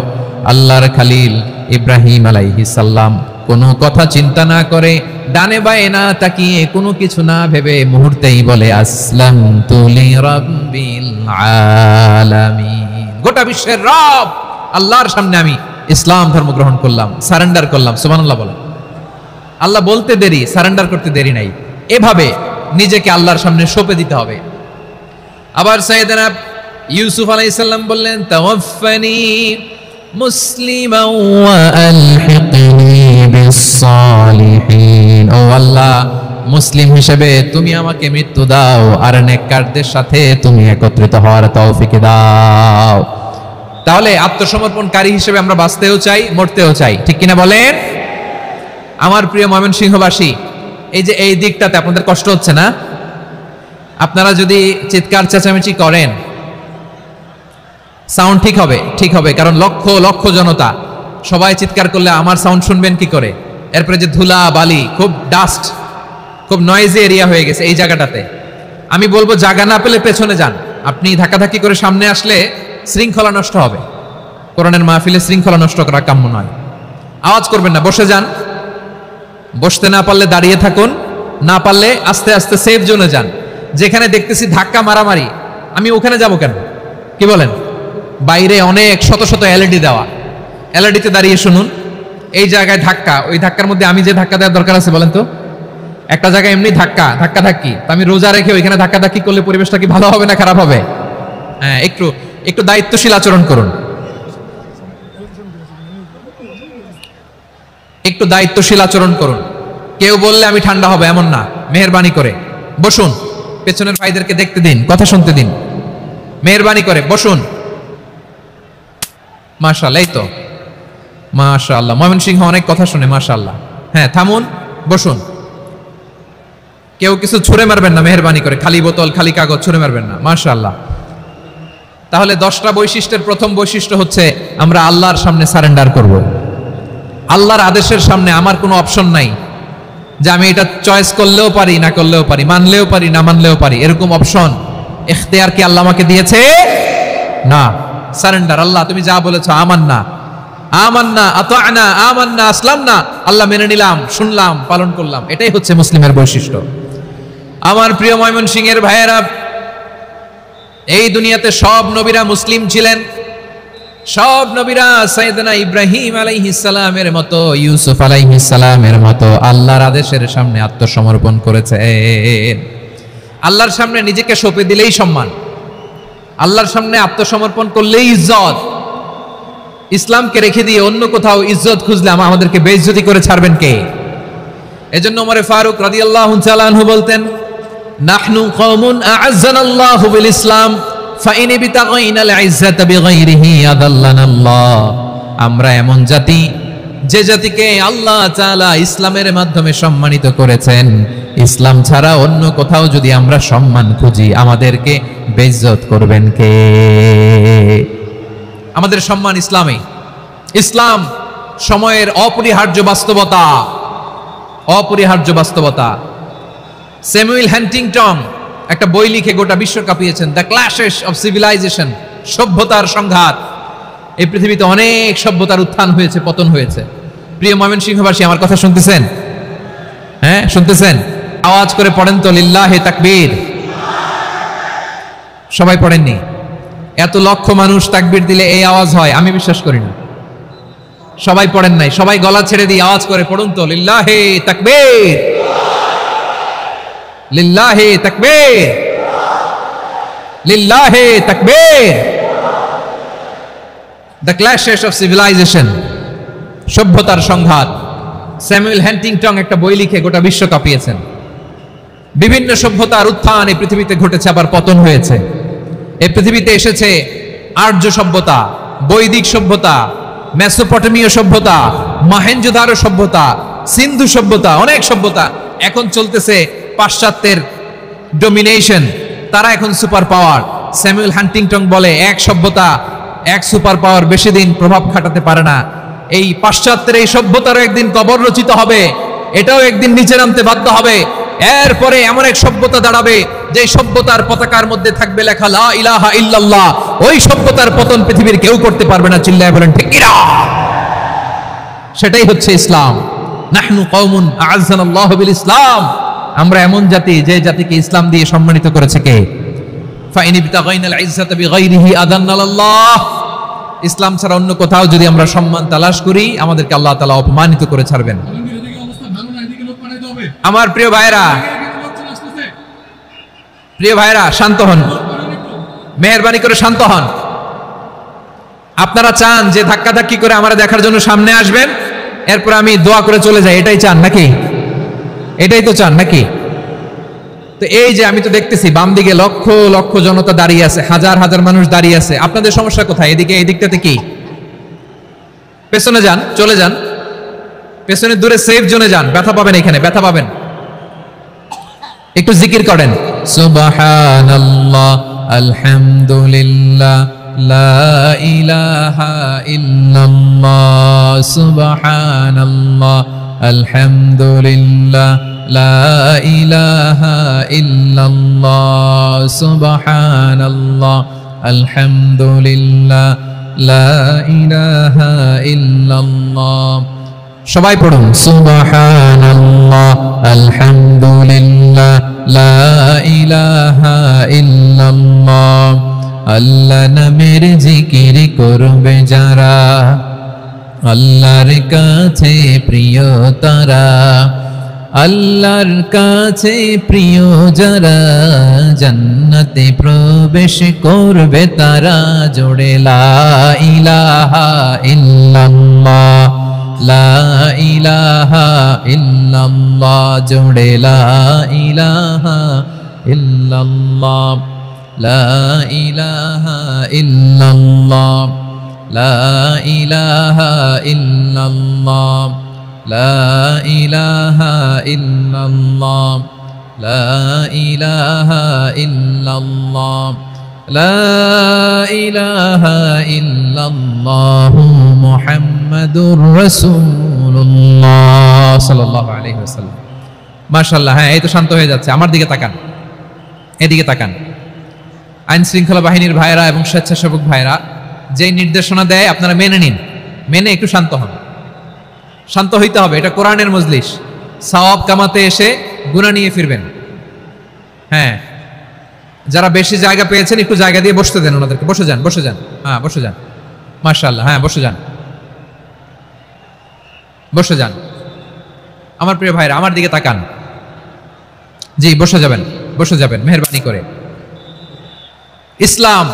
Speaker 1: আল্লাহর খালিল ইব্রাহিম আলাইহিস সালাম কোনো কথা চিন্তা না করে, ডানে বায়ে না তাকিয়ে, কোনো কিছু না ভেবে মুহূর্তেই বলে আসলামতু লিরাব্বিল আলামিন। গোটা বিশ্বের রব আল্লাহর সামনে আমি ইসলাম ধর্ম গ্রহণ করলাম, সারেন্ডার করলাম। সুবহানাল্লাহ বলেন। আল্লাহ বলতে দেরি, সারেন্ডার করতে দেরি নাই। এভাবে নিজেকে আল্লাহর সামনে সঁপে দিতে হবে। আবার সাইয়েদনা ইউসুফ আলাইহিস সালাম বললেন তাওয়াফফানি মুসলিমান ওয়া আলহিকনি বিস-সালিহিন। ও আল্লাহ, মুসলিম হিসেবে তুমি আমাকে মৃত্যু দাও, আর নেককারদের সাথে তুমি একত্রিত হওয়ার তৌফিক দাও। তাহলে আত্মসমর্পণকারী হিসেবে আমরা বাঁচতেও চাই, মরতেও চাই, ঠিক কিনা বলেন? আমার প্রিয় ময়মনসিংহবাসী, এই যে এই দিকটাতে আপনাদের কষ্ট হচ্ছে না? আপনারা যদি চিৎকার চেঁচামেচি করেন, সাউন্ড ঠিক হবে, ঠিক হবে, কারণ লক্ষ লক্ষ জনতা, সবাই চিৎকার করলে আমার সাউন্ড শুনবেন কি করে? এরপরে যে ধুলা বালি, খুব ডাস্ট, খুব নয়েজি এরিয়া হয়ে গেছে এই জায়গাটাতে। আমি বলবো জায়গা না পেলে পেছনে যান। আপনি ধাক্কাধাক্কি করে সামনে আসলে শৃঙ্খলা নষ্ট হবে। কোরআনের মাহফিলে শৃঙ্খলা নষ্ট করা কাম্য নয়। আওয়াজ করবেন না, বসে যান। বসতে না পারলে দাঁড়িয়ে থাকুন, না পারলে আস্তে আস্তে সেফ জোনে যান। যেখানে দেখতেছি ধাক্কা মারামারি, আমি ওখানে যাব কেন? কি বলেন? বাইরে অনেক শত শত এলইডি দেওয়া, এলইডিতে দাঁড়িয়ে শুনুন। এই জায়গায় ধাক্কা, ওই ধাক্কার মধ্যে আমি যে ধাক্কা দেওয়ার দরকার আছে বলেন তো? একটা জায়গায় এমনি ধাক্কা ধাক্কি, আমি রোজা রেখে ওইখানে ধাক্কা ধাক্কি করলে পরিবেশটা কি ভালো হবে না খারাপ হবে? হ্যাঁ, একটু একটু দায়িত্বশীল আচরণ করুন, একটু দায়িত্বশীল আচরণ করুন। কেউ বললে আমি ঠান্ডা হবে এমন না, মেহেরবানি করে বসুন। পেছনের ভাইদেরকে দেখতে দিন, কথা শুনতে দিন, মেহেরবানি করে বসুন। মাশাআল্লাহ, এই তো মাশাআল্লাহ, ময়মনসিংহ অনেক কথা শুনে, মাশাআল্লাহ। হ্যাঁ, থামুন, বসুন। কেউ কিছু ছুঁড়ে মারবেন না, মেহেরবানি করে, খালি বোতল খালি কাগজ ছুঁড়ে মারবেন না, মাশাআল্লাহ। তাহলে 10টা বৈশিষ্ট্যের প্রথম বৈশিষ্ট্য হচ্ছে আমরা আল্লাহর সামনে সারেন্ডার করব। আল্লাহর আদেশের সামনে আমার কোনো অপশন নাই যে আমি এটা চয়েস করলেও পারি, না করলেও পারি, মানলেও পারি, না মানলেও পারি, এরকম অপশন ইখতিয়ার কি আল্লাহ আমাকে দিয়েছে? না। সারেন্ডার। আল্লাহ তুমি যা বলেছো, আমান্না আমান্না আতা'না আমান্না আসলামনা, আল্লাহ মেনে নিলাম, শুনলাম, পালন করলাম। এটাই হচ্ছে মুসলিমের বৈশিষ্ট্য। আমার প্রিয় ময়মনসিংহের ভাইয়েরা, এই দুনিয়াতে সব নবীরা মুসলিম ছিলেন। সব নবীরা সাইয়েদনা ইব্রাহিম আলাইহিস সালামের মতো, ইউসুফ আলাইহিস সালামের মতো আল্লাহর আদেশের সামনে আত্মসমর্পণ করেছে। আল্লাহর সামনে নিজেকে সঁপে দিলেই সম্মান, আল্লাহর সামনে আত্মসমর্পণ করলেই ইজ্জত। ইসলামকে রেখে দিয়ে অন্য কোথাও ইজ্জত খুঁজলে আমাদেরকে বেইজ্জতি করে ছাড়বেন কে? এজন্য ওমরে ফারুক রাদিয়াল্লাহু তাআলা আনহু বলতেন, নাহনু কওমুন আ'আজ্জানাল্লাহু বিল ইসলাম ফাইন বিতাগাইনাল ইজ্জাতা বিগাইরিহি আযাল্লানাল্লাহ। আমরা এমন জাতি, যে জাতিকে আল্লাহ তাআলা ইসলামের মাধ্যমে সম্মানিত করেছেন। ইসলাম ছাড়া অন্য কোথাও যদি আমরা সম্মান খুঁজি, আমাদেরকে বেইজ্জত করবেন কে? আমাদের সম্মান ইসলামে। ইসলাম সময়ের অপরিহার্য বাস্তবতা, অপরিহার্য বাস্তবতা। স্যামুয়েল হ্যান্টিংটন একটা বই লিখে গোটা বিশ্ব কাঁপিয়েছেন, দ্য ক্ল্যাশেস অফ সিভিলাইজেশন, সভ্যতার সংঘাত। এই পৃথিবীতে অনেক সভ্যতার উত্থান হয়েছে, পতন হয়েছে। প্রিয় ময়মনসিংহবাসী, আমার কথা শুনতেছেন? হ্যাঁ, শুনতেছেন? আওয়াজ করে পড়েন তো লিল্লাহি তাকবীর। সবাই পড়েননি? এত লক্ষ মানুষ তাকবীর দিলে এই আওয়াজ হয়? আমি বিশ্বাস করি না। সবাই পড়েন নাই? সবাই গলা ছেড়ে দিয়ে আওয়াজ করে পড়ুন তো লিল্লাহি তাকবীর, লিল্লাহি তাকবীর, লিল্লাহি তাকবীর। দ্য ক্ল্যাশেস অফ সিভিলাইজেশন, সভ্যতার সংঘাত। স্যামুয়েল হ্যান্টিংটন একটা বই লিখে গোটা বিশ্ব কাঁপিয়েছেন। বিভিন্ন সভ্যতার উত্থান এই পৃথিবীতে ঘটেছে, আবার পতন হয়েছে। এই পৃথিবীতে এসেছে আর্য সভ্যতা, বৈদিক সভ্যতা, মেসোপটেমীয় সভ্যতা, মহেঞ্জোদারো সভ্যতা, সিন্ধু সভ্যতা, অনেক সভ্যতা। এখন চলতেছে পাশ্চাত্যের ডোমিনেশন, তারা এখন সুপার পাওয়ার। স্যামুয়েল হ্যান্টিংটন বলে, এক সভ্যতা, এক সুপার পাওয়ার বেশি দিন প্রভাব খাটাতে পারে না। এই পাশ্চাত্যের এই সভ্যতারও একদিন কবর রচিত হবে, এটাও একদিন নিচে নামতে বাধ্য হবে। এরপরে এমন এক সভ্যতা দাঁড়াবে যে সভ্যতার পতাকার মধ্যে থাকবে লেখা লা ইলাহা ইল্লাল্লাহ, ওই সভ্যতার পতন পৃথিবীর কেউ করতে পারবে না। চিল্লায় বলেন ঠিক কিনা? সেটাই হচ্ছে ইসলাম। নাহনু কওমুন আ'আজ্জানাল্লাহু বিল ইসলাম, আমরা এমন জাতি যে জাতিকে ইসলাম দিয়ে সম্মানিত করেছে কে? ফাইন ইবতাগাইনাল ইজ্জাতা বিগাইরিহি আদান্নাল্লাহ, ইসলাম ছাড়া অন্য কোথাও যদি আমরা সম্মান তালাশ করি আমাদেরকে আল্লাহ তাআলা অপমানিত করে ছাড়বেন। আমার প্রিয় ভাইরা শান্ত হন, মেহেরবানি করে শান্ত হন। আপনারা চান যে ধাক্কাধাক্কি করে আমরা দেখার জন্য সামনে আসবেন, এরপর আমি দোয়া করে চলে যাই, এটাই চান নাকি? এটাই তো চান নাকি? তো এই যে আমি তো দেখতেছি বাম দিকে লক্ষ লক্ষ জনতা দাঁড়িয়ে আছে, হাজার হাজার মানুষ দাঁড়িয়ে আছে, আপনাদের সমস্যা কোথায়? এদিকে এই দিকটাতে কি? পেছনে যান, চলে যান, পেছনে দূরে সেফ জোনে যান, ব্যথা পাবেন, এখানে ব্যথা পাবেন। একটু জিকির করেন, সুবহানাল্লাহ আলহামদুলিল্লাহ লা ইলাহা ইল্লাল্লাহ, সুবহানাল্লাহ আলহামদুলিল্লাহ লা ইলাহা ইল্লাল্লাহ, সুবহানাল্লাহ আলহামদুলিল্লাহ লা ইলাহা ইল্লাল্লাহ। সবাই পড়ুন, সুবহানাল্লাহ আলহামদুলিল্লাহ লা ইলাহা ইল্লাল্লাহ। আল্লাহ নামের জিকির করবে যারা, আল্লাহর কাছে প্রিয় তারা, আল্লাহর কাছে প্রিয় যারা, জান্নাতে প্রবেশ করবে তারা। জোড়ে লা ইলাহা ইল্লাল্লাহ, লা ইলাহা ইল্লাল্লাহ, জোড়ে লা ইলাহা ইল্লাল্লাহ, লা ইলাহা ইল্লাল্লাহ, লা ইলাহা ইল্লাল্লাহ, লা ইলাহা ইল্লাল্লাহ, লা ইলাহা ইল্লাল্লাহ, লা ইলাহা ইল্লাল্লাহ মুহাম্মাদুর রাসূলুল্লাহ সাল্লাল্লাহু আলাইহি ওয়াসাল্লাম। মাশাআল্লাহ। হ্যাঁ, এই তো শান্ত হয়ে যাচ্ছে। আমার দিকে তাকান, এদিকে তাকান। আইন শৃঙ্খলা বাহিনীর ভাইরা এবং স্বেচ্ছাসেবক ভাইরা যেই নির্দেশনা দেয় আপনারা মেনে নিন, মেনে একটু শান্ত হন। শান্ত হইতে হবে, এটা কোরআনের মজলিস। সওয়াব কামাতে এসে গুনাহ নিয়ে ফিরবেন। হ্যাঁ, যারা বেশি জায়গা পেয়েছেন একটু জায়গা দিয়ে বসতে দেন ওনাদেরকে। বসে যান, বসে যান। হ্যাঁ, বসে যান। মাশাআল্লাহ। হ্যাঁ, বসে যান, বসে যান। আমার প্রিয় ভাইরা আমার দিকে তাকান। জি, বসে যাবেন, বসে যাবেন মেহেরবানি করে। ইসলাম,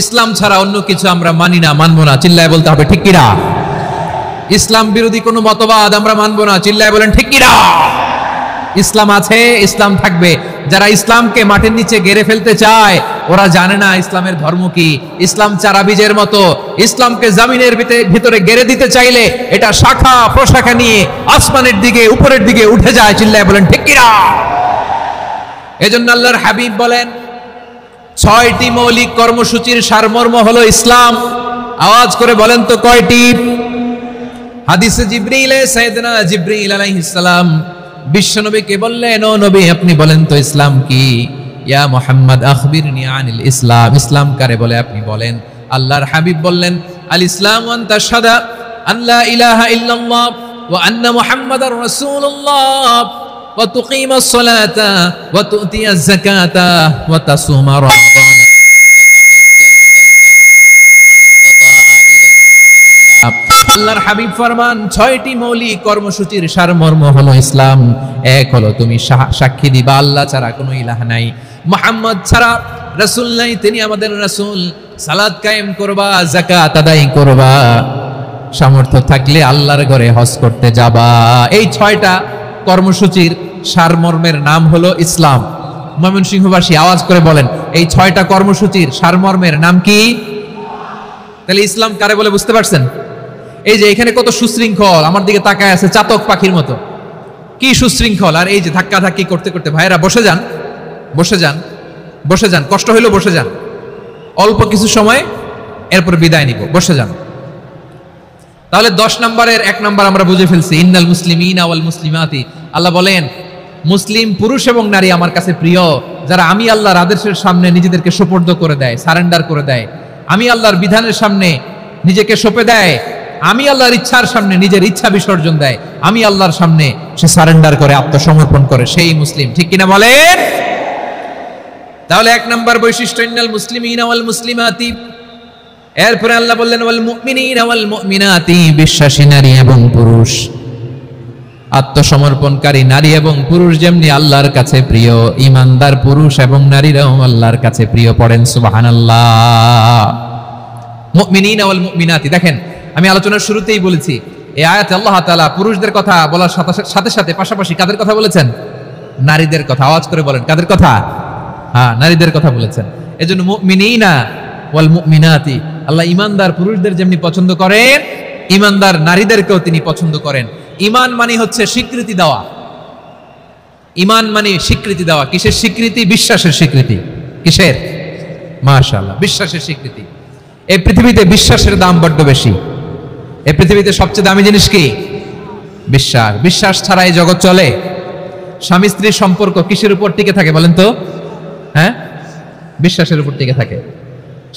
Speaker 1: ইসলাম ছাড়া অন্য কিছু আমরা মানি না, মানবো না। চিল্লায় বলতে হবে ঠিক কিনা? ইসলাম বিরোধী কোনো মতবাদ আমরা মানবো না। চিল্লায় বলেন ঠিক কিনা? ইসলাম আছে, ইসলাম থাকবে। যারা ইসলামকে মাটির নিচে গেড়ে ফেলতে চায় ওরা জানে না ইসলামের ধর্ম কি। ইসলাম চারা বীজের মতো, ইসলামকে জমিনের ভিতরে গেড়ে দিতে চাইলে এটা শাখা প্রশাখা নিয়ে আসমানের দিকে, উপরের দিকে উঠে যায়। চিল্লায় বলেন ঠিক কিনা? এজন্য আল্লাহর হাবিব বলেন ৬টি মৌলিক কর্মসূচির সারমর্ম হলো ইসলাম। আওয়াজ করে বলেন তো কয়টি? হাদিসে জিবরিলে সাইয়েদনা জিবরিল আলাইহিস সালাম বিশ্বনবীকে বললেন, ও নবী আপনি বলেন তো ইসলাম কি? ইয়া মুহাম্মদ আখবিরনি আনিল ইসলাম, ইসলাম কারে বলে আপনি বলেন। আল্লাহর হাবিব বললেন, আল ইসলাম আন তাশহাদা আল্লা ইলাহা ইল্লাল্লাহ ওয়া আন্না মুহাম্মাদার রাসূলুল্লাহ ওয়া তুকিমাস সালাতা ওয়া তুতিয়াজ যাকাতা ওয়া তাসুমা রমাদান। আল্লাহর হাবিব ফরমান ৬টি মৌলিক কর্মসূচির সারমর্ম হলো ইসলাম। এক হলো তুমি সাক্ষী দিবা আল্লাহ ছাড়া কোনো ইলাহ নাই, মুহাম্মদ ছাড়া রাসূল নাই, তিনি আমাদের রাসূল। সালাত কায়েম করবা, যাকাত আদায় করবা, সামর্থ্য থাকলে আল্লাহর ঘরে হজ করতে যাবা। এই ৬টা কর্মসূচির সারমর্মের নাম হলো ইসলাম। ময়মনসিংহবাসী আওয়াজ করে বলেন, এই ৬টা কর্মসূচির সারমর্মের নাম কি? তাহলে ইসলাম কারে বলে বুঝতে পারছেন? এই যে এখানে কত সুশৃঙ্খল, আমার দিকে তাকায় আছে চাতক পাখির মতো, কি সুশৃঙ্খল। আর এই যে ধাক্কা ধাক্কি করতে করতে, ভাইরা বসে যান, বসে যান, বসে যান। কষ্ট হইলো বসে যান, অল্প কিছু সময়, এরপর বিদায় নিব। বসে যান। তাহলে 10 নম্বরের 1 নম্বর আমরা বুঝে ফেলছি, ইন্নাল মুসলিমিনা ওয়াল মুসলিমাতি। আল্লাহ বলেন মুসলিম পুরুষ এবং নারী আমার কাছে প্রিয়। যারা আমি আল্লাহর আদেশের সামনে নিজেদেরকে সোপর্দ করে দেয়, সারেন্ডার করে দেয়, আমি আল্লাহর বিধানের সামনে নিজেকে সঁপে দেয়, আমি আল্লাহর ইচ্ছার সামনে নিজের ইচ্ছা বিসর্জন দেয়, আমি আল্লাহর সামনে সে সারেন্ডার করে, আত্মসমর্পণ করে, সেই মুসলিম। ঠিক কিনা বলেন? তাহলে এক নাম্বার বৈশিষ্ট্য ইন্নাল মুসলিমিনা ওয়াল মুসলিমাতি। এরপরে আল্লাহ বললেন ওয়াল মুমিনিনা ওয়াল মুমিনাতি, বিশ্বাসী নারী এবং পুরুষ, আত্মসমর্পণকারী নারী এবং পুরুষ যেমনি আল্লাহর কাছে প্রিয়, ঈমানদার পুরুষ এবং নারীরাও আল্লাহর কাছে প্রিয়। পড়েন সুবহানাল্লাহ। মুমিনিনা ওয়াল মুমিনাতি, দেখেন আমি আলোচনার শুরুতেই বলেছি এই আয়াতে আল্লাহ তাআলা পুরুষদের কথা বলার সাথে সাথে পাশাপাশি কাদের কথা বলেছেন? নারীদের কথা। আওয়াজ করে বলেন, কাদের কথা? হ্যাঁ, নারীদের কথা বলেছেন। এজন্য মুমিনিনা ওয়াল মুমিনাতি, আল্লাহ ঈমানদার পুরুষদের যেমনি পছন্দ করেন, ঈমানদার নারীদেরকেও তিনি পছন্দ করেন। ঈমান মানে হচ্ছে স্বীকৃতি দেওয়া। ঈমান মানে স্বীকৃতি দেওয়া। কিসের স্বীকৃতি? বিশ্বাসের স্বীকৃতি। কিসের? মাশাআল্লাহ, বিশ্বাসের স্বীকৃতি। এই পৃথিবীতে বিশ্বাসের দাম বড্ড বেশি। এই পৃথিবীতে সবচেয়ে দামি জিনিস কি? বিশ্বাস। বিশ্বাস ছাড়া এই জগৎ চলে? স্বামী স্ত্রীর সম্পর্ক কিসের উপর টিকে থাকে বলেন তো? হ্যাঁ, বিশ্বাসের উপর টিকে থাকে।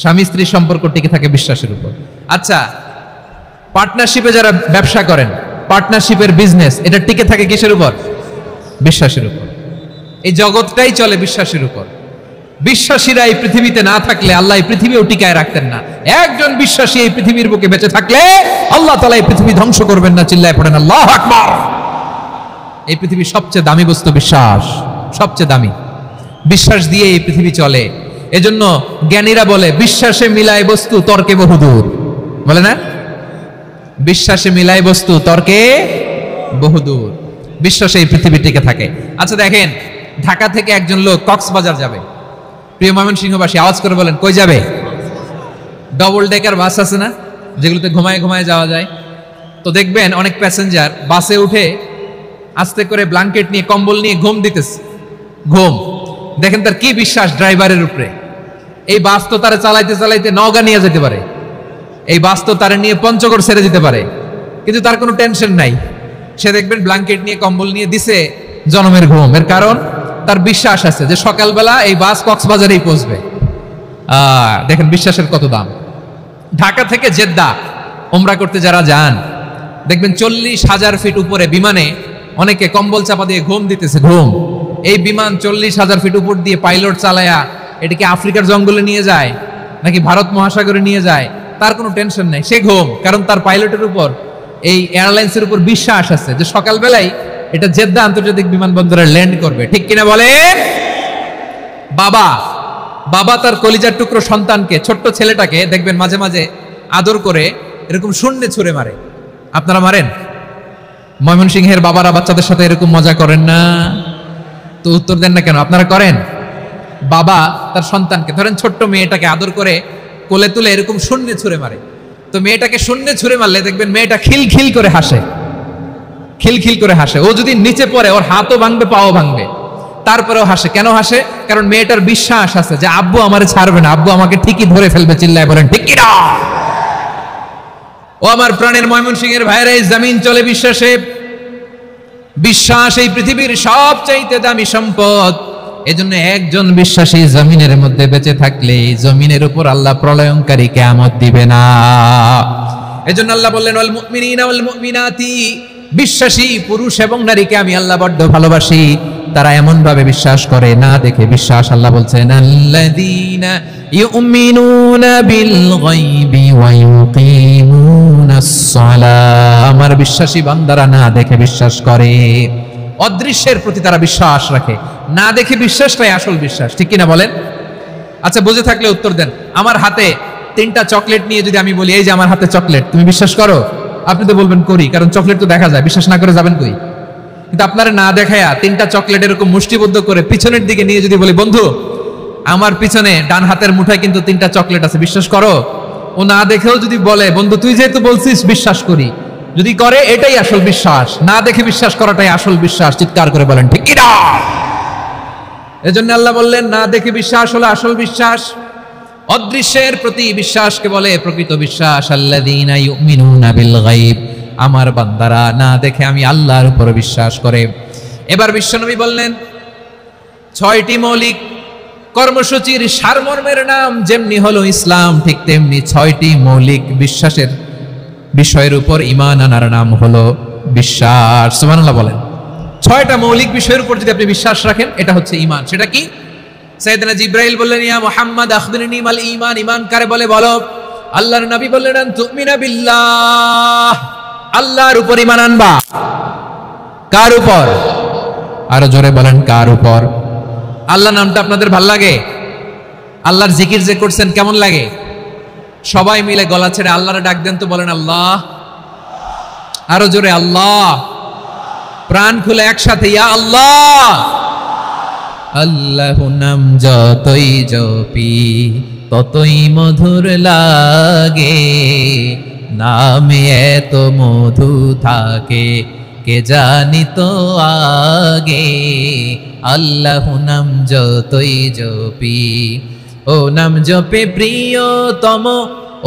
Speaker 1: স্বামী স্ত্রীর সম্পর্ক টিকে থাকে বিশ্বাসের উপর। আচ্ছা, পার্টনারশিপে যারা ব্যবসা করেন, পার্টনারশিপের বিজনেস, এটা টিকে থাকে কিসের উপর? বিশ্বাসের উপর। এই জগৎটাই চলে বিশ্বাসের উপর। বিশ্বাসীরা এই পৃথিবীতে না থাকলে আল্লাহ এই পৃথিবীও টিকায় রাখতেন না। একজন বিশ্বাসী এই পৃথিবীর বুকে বেঁচে থাকলে আল্লাহ তাআলা এই পৃথিবী ধ্বংস করবেন না। চিল্লায় পড়েন আল্লাহু আকবার। এই পৃথিবীর সবচেয়ে দামি বস্তু বিশ্বাস, সবচেয়ে দামি। বিশ্বাস দিয়ে এই পৃথিবী চলে। এজন্য জ্ঞানীরা বলে বিশ্বাসে মিলায় বস্তু, তর্কে বহুদূর। বলে না? বিশ্বাসে মিলায় বস্তু, তর্কে বহুদূর। বিশ্বাসে এই পৃথিবী টিকে থাকে। আচ্ছা দেখেন, ঢাকা থেকে একজন লোক কক্সবাজার যাবে। প্রিয় ময়মনসিংহবাসী, আওয়াজ করে বলেন কই যাবে? ডবল ডেকার বাস আছে না, যেগুলোতে ঘুমায় ঘুমায় যাওয়া যায়। তো দেখবেন অনেক প্যাসেঞ্জার বাসে উঠে আস্তে করে ব্ল্যাঙ্কেট নিয়ে, কম্বল নিয়ে ঘুম দিতেছে। ঘুম দেখেন তার কি বিশ্বাস ড্রাইভারের উপরে। এই বাস তো তারা চালাইতে চালাইতে নওগাঁ নিয়ে যেতে পারে, এই বাস তো তারা নিয়ে পঞ্চগড় ছেড়ে দিতে পারে, কিন্তু তার কোনো টেনশন নাই। সে দেখবেন ব্ল্যাঙ্কেট নিয়ে, কম্বল নিয়ে দিছে জনমের ঘুম। এর কারণ তার বিশ্বাস আছে যে সকালবেলা এই বাস কক্সবাজারেই পৌঁছবে। দেখেন বিশ্বাসের কত দাম। ঢাকা থেকে জেদ্দা উমরা করতে যারা যান, দেখবেন 40,000 ফিট উপরে বিমানে অনেকে কম্বল চাপা দিয়ে ঘুম দিতেছে। ঘুম। এই বিমান 40,000 ফিট উপর দিয়ে পাইলট চালায়া এটাকে আফ্রিকার জঙ্গলে নিয়ে যায় নাকি ভারত মহাসাগরে নিয়ে যায়, তার কোনো টেনশন নাই। সে ঘুম, কারণ তার পাইলটের উপর, এই এয়ারলাইন্সের উপর বিশ্বাস আছে যে সকালবেলায় এটা জেদ্দা আন্তর্জাতিক বিমানবন্দরে ল্যান্ড করবে। ঠিক কিনা বলেন? বাবা বাবা তার কলিজার টুকরো সন্তানকে, ছোট্ট ছেলেটাকে দেখবেন মাঝে মাঝে আদর করে এরকম শূন্যে ছুঁড়ে মারে। আপনারা মারেন? ময়মনসিংহের বাবারা বাচ্চাদের সাথে এরকম মজা করেন না? তো উত্তর দেন না কেন? আপনারা করেন? বাবা তার সন্তানকে, ধরেন ছোট্ট মেয়েটাকে আদর করে কোলে তুলে এরকম শূন্যে ছুঁড়ে মারে। তো মেয়েটাকে শূন্যে ছুঁড়ে মারলে দেখবেন মেয়েটা খিলখিল করে হাসে, খিলখিল করে হাসে। ও যদি নিচে পড়ে ওর হাতও ভাঙবে, পাও ভাঙবে, তারপরেও হাসে। কেন হাসে? কারণ মেয়েটার বিশ্বাস আছে যে আব্বু আমারে ছাড়বে না, আব্বু আমাকে ঠিকই ধরে ফেলবে। চিল্লায় বলেন ঠিক কি না? ও আমার প্রাণের ময়মনসিংহের ভাইরা, এই জমিন চলে বিশ্বাসে। বিশ্বাস এই পৃথিবীর সবচাইতে দামি সম্পদ। এজন্য একজন বিশ্বাসী জমিনের মধ্যে বেঁচে থাকলে জমিনের উপর আল্লাহ প্রলয়ঙ্কারী কিয়ামত দিবে না। এজন্য আল্লাহ বললেন ওয়াল মুমিনিনা ওয়াল মুমিনাতি, বিশ্বাসী পুরুষ এবং নারীকে আমি আল্লাহ বড্ড ভালোবাসি। তারা এমন ভাবে বিশ্বাস করে, না দেখে বিশ্বাস। আল্লাহ বলছেন আল্লাযীনা ইউমিনুনা বিল গায়বি ওয়া ইউকিমুনাস সালাহ, আমার বিশ্বাসী বান্দারা না দেখে বিশ্বাস করে। অদৃশ্যের প্রতি তারা বিশ্বাস রাখে, না দেখে বিশ্বাসটাই আসল বিশ্বাস। ঠিক কিনা বলেন? আচ্ছা, বুঝে থাকলে উত্তর দেন। আমার হাতে 3টা চকলেট নিয়ে যদি আমি বলি এই যে আমার হাতে চকলেট, তুমি বিশ্বাস করো? আপনি তো বলবেন করি, কারণ চকলেট তো দেখা যায়। বিশ্বাস না করে যাবেন কই? কিন্তু আপনারা না দেখায়া 3টা চকলেট এরকম মুষ্টিবদ্ধ করে পিছনের দিকে নিয়ে যদি বলি বন্ধু আমার পিছনে ডান হাতের মুঠায় কিন্তু 3টা চকলেট আছে, বিশ্বাস করো? ও না দেখেও যদি বলে বন্ধু তুই যেহেতু বলছিস বিশ্বাস করি, যদি করে এটাই আসল বিশ্বাস। না দেখে বিশ্বাস করাটাই আসল বিশ্বাস। চিৎকার করে বলেন ঠিক কি না? এজন্য আল্লাহ বললেন না দেখে বিশ্বাস হলো আসল বিশ্বাস। অদৃশ্যের প্রতি বিশ্বাসকে বলে প্রকৃত বিশ্বাস। আল্লাযীনা ইউমিনুনা বিল গায়ব, আমার বান্দারা না দেখে আমি আল্লাহর উপর বিশ্বাস করে। এবার বিশ্বনবী বললেন 6টি মৌলিক কর্মসূচির সারমর্মের নাম যেমনি হলো ইসলাম, ঠিক তেমনি 6টি মৌলিক বিশ্বাসের বিষয়ের উপর ঈমান আনার নাম হলো বিশ্বাস। সুবহানাল্লাহ বলেন। 6টা মৌলিক বিষয়ের উপর যদি আপনি বিশ্বাস রাখেন, এটা হচ্ছে ঈমান। সেটা কি? সাইয়েদনা জিবরাইল বললেন, ইয়া মুহাম্মদ আখবিরনি মাল ঈমান। ঈমান কারে বলে বলো। আল্লাহর নবী বললেন, তুমিনা বিল্লাহ, আল্লাহর উপর ঈমান আনবা। কার উপর? আরো জোরে বলেন, কার উপর? আল্লাহ নামটা আপনাদের ভাল লাগে? আল্লাহর জিকির যে করছেন কেমন লাগে? সবাই মিলে গলা ছেড়ে আল্লাহরে ডাক দেন তো, বলেন আল্লাহ। আরো জোরে আল্লাহ। প্রাণ খুলে একসাথে ইয়া আল্লাহ। আল্লাহু নাম যতই জপি ততই মধুর লাগে, নামে এত মধু থাকে কে জানি তো আগে। আল্লাহু নাম যতই জপি, ও নাম জপে প্রিয়তম,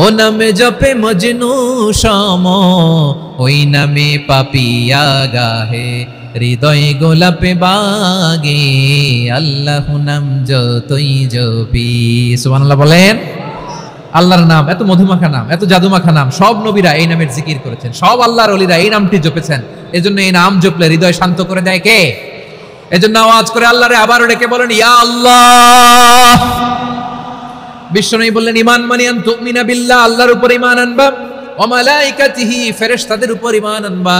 Speaker 1: ও নামে জপে মজনু সম, ওই নামে পাপিয়া গাহে হৃদয় গোলাপে বাগে। আল্লাহু নাম যতই জপি। সুবহানাল্লাহ বলেন। আল্লাহর নাম এত মধুমাখা নাম, এত জাদুমাখা নাম, সব নবীরা এই নামের জিকির করেছেন, সব আল্লাহর ওলিরা এই নামটি জপেছেন। এজন্য এই নাম জপলে হৃদয় শান্ত করে দেয় কে? এজন্য আওয়াজ করে আল্লাহরে আবারও ডেকে বলেন ইয়া আল্লাহ। বিশ্বনবী বললেন, ঈমান মানে আন তুমিনা বিল্লাহ, আল্লাহর উপর ঈমান আনবা, ওয়া মালাইকাতিহি, ফেরেশতাদের উপর ঈমান আনবা,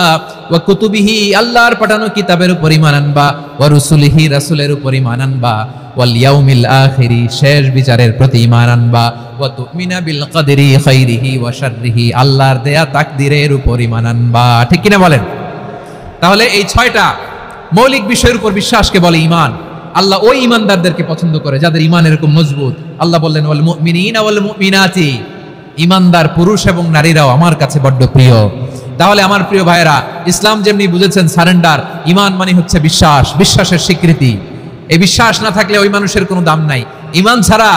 Speaker 1: ওয়া কুতুবিহি, আল্লাহর পাঠানো কিতাবের উপর ঈমান আনবা, ওয়া রুসুলিহি, রাসূলের উপর ঈমান আনবা, ওয়াল ইয়াউমিল আখিরি, শেষ বিচারের প্রতি ঈমান আনবা, ওয়া তুমিনা বিল কদরি খাইরিহি ওয়া শাররিহি, আল্লাহর দেয়া তাকদীরের উপর ঈমান আনবা। ঠিক কিনা বলেন? তাহলে এই 6টা মৌলিক বিষয়ের উপর বিশ্বাসকে বলে ঈমান। আল্লাহ ওই ঈমানদারদেরকে পছন্দ করে যাদের ঈমান এরকম মজবুত। আল্লাহ বললেন, ওয়াল মুমিনিনা ওয়াল মুমিনাতি, ঈমানদার পুরুষ এবং নারীরাও আমার কাছে বড্ড প্রিয়। তাহলে আমার প্রিয় ভাইরা, ইসলাম যেমনি বুঝেছেন সারেন্ডার, ঈমান মানে হচ্ছে বিশ্বাস, বিশ্বাসের স্বীকৃতি। এই বিশ্বাস না থাকলে ওই মানুষের কোনো দাম নাই। ঈমান ছাড়া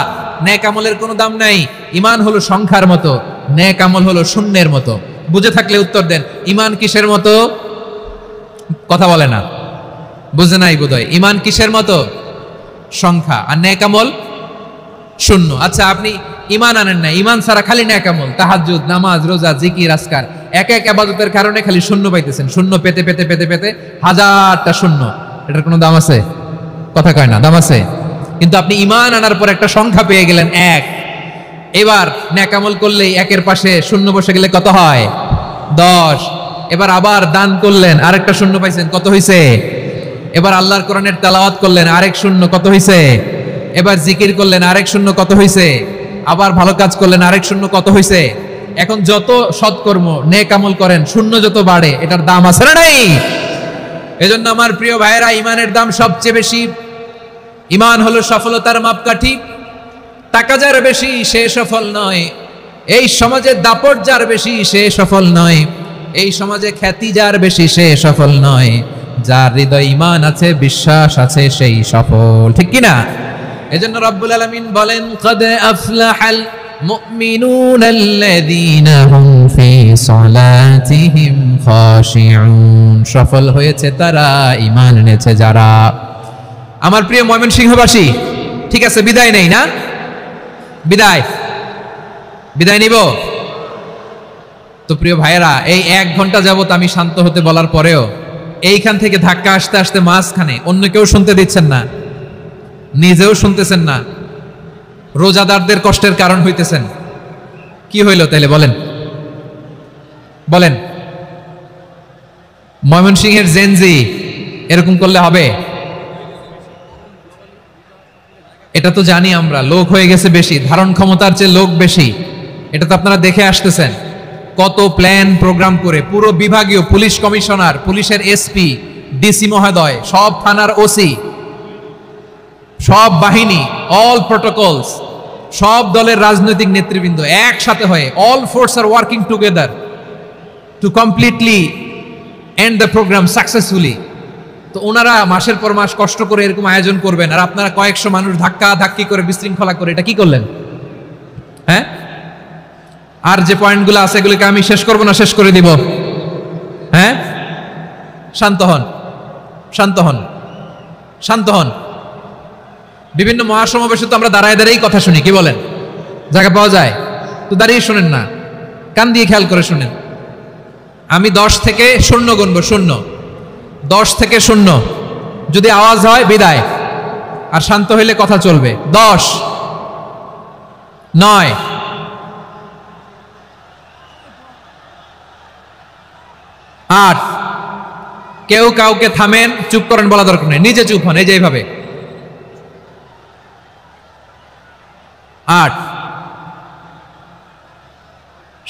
Speaker 1: নেক আমলের কোনো দাম নাই। ঈমান হলো সংখ্যার মতো, নেক আমল হলো শূন্যের মতো। বুঝে থাকলে উত্তর দেন, ঈমান কিসের মতো? কথা বলে না, বুঝে নাই বোধহয়। ঈমান কিসের মতো? সংখ্যা। আর নেক আমল শূন্য। আচ্ছা, আপনি ঈমান আনেন না, ঈমান ছাড়া খালি নেক আমল, তাহাজ্জুদ, নামাজ, রোজা, জিকির, আজকার, এক এক ইবাদতের কারণে খালি শূন্য পাইতেছেন। শূন্য পেতে পেতে পেতে পেতে হাজারটা শূন্য। এটার কোনো দাম আছে? কথা কয় না, দাম আছে। কিন্তু আপনি ঈমান আনার পর একটা সংখ্যা পেয়ে গেলেন, 1। এবার নেক আমল করলেই একের পাশে শূন্য বসে গেলে কত হয়? 10। এবার আবার দান করলেন, আরেকটা শূন্য পাইছেন, কত হইছে? এবার আল্লাহর কোরআনের তেলাওয়াত করলেন, আরেক শূন্য, কত হইছে? এবার জিকির করলেন, আরেক শূন্য, কত হইছে? আবার ভালো কাজ করলেন, আরেক শূন্য, কত হইছে? এখন যত সৎকর্ম নেক আমল করেন, শূন্য যত বাড়ে, এটার দাম আছে না নাই? এজন্য আমার প্রিয় ভাইয়েরা, ঈমানের দাম সবচেয়ে বেশি। ঈমান হলো সফলতার মাপকাঠি। টাকা যার বেশি সে সফল নয়, এই সমাজে দাপট যার বেশি সে সফল নয়, এই সমাজে খ্যাতি যার বেশি সে সফল নয়, যার হৃদয় ঈমান আছে, বিশ্বাস আছে, সেই সফল। ঠিক কিনা? এজন্য রব্বুল আলামিন বলেন, কদ আফলাহাল মুমিনুনাল্লাযীনা হুম ফি সালাতিহিম খাশিউন, সফল হয়েছে তারা, ঈমান এনেছে যারা। আমার প্রিয় ময়মনসিংহবাসী, ঠিক আছে, বিদায় নেই না? বিদায় নিব তো। প্রিয় ভাইয়েরা, এই 1 ঘন্টা যাবত আমি শান্ত হতে বলার পরেও এইখান থেকে ধাক্কা আসতে আসতে মাঝখানে অন্য কেউ শুনতে দিচ্ছেন না, নিজেও শুনতেছেন না, রোজাদারদের কষ্টের কারণ হইতেছেন। কি হইল তাইলে বলেন? ময়মনসিংহের জেনজি এরকম করলে হবে? এটা তো জানি আমরা, লোক হয়ে গেছে বেশি, ধারণ ক্ষমতার চেয়ে লোক বেশি। এটা তো আপনারা দেখে আসতেছেন, কত প্ল্যান প্রোগ্রাম করে পুরো বিভাগীয় পুলিশ কমিশনার, পুলিশের এসপি, ডিসি মহোদয়, সব থানার ওসি, সব বাহিনী, অল প্রোটোকলস, সব দলের রাজনৈতিক নেতৃবৃন্দ একসাথে হয়ে, all force are working together to completely end the program successfully. তো ওনারা মাসের পর মাস কষ্ট করে এরকম আয়োজন করবেন, আর আপনারা কয়েকশো মানুষ ধাক্কা ধাক্কি করে বিশৃঙ্খলা করে এটা কি করলেন? হ্যাঁ, আর যে পয়েন্টগুলো আছে এগুলিকে আমি শেষ করব না শেষ করে দিব? হ্যাঁ, শান্ত হন, শান্ত হন, শান্ত হন। বিভিন্ন মহাসমাবেশে তো আমরা দাঁড়ায় দাঁড়িয়েই কথা শুনি, কি বলেন? জায়গা পাওয়া যায় তো দাঁড়িয়ে শুনেন না, কান দিয়ে খেয়াল করে শুনেন। আমি 10 থেকে 0 গুনবো, 0, 10 থেকে 0, যদি আওয়াজ হয় বিদায়, আর শান্ত হইলে কথা চলবে। 10, 9, 8, কেউ কাউকে থামেন, চুপ করেন বলা দরকার নেই, নিজে চুপ হন, এই যে এইভাবে। 8,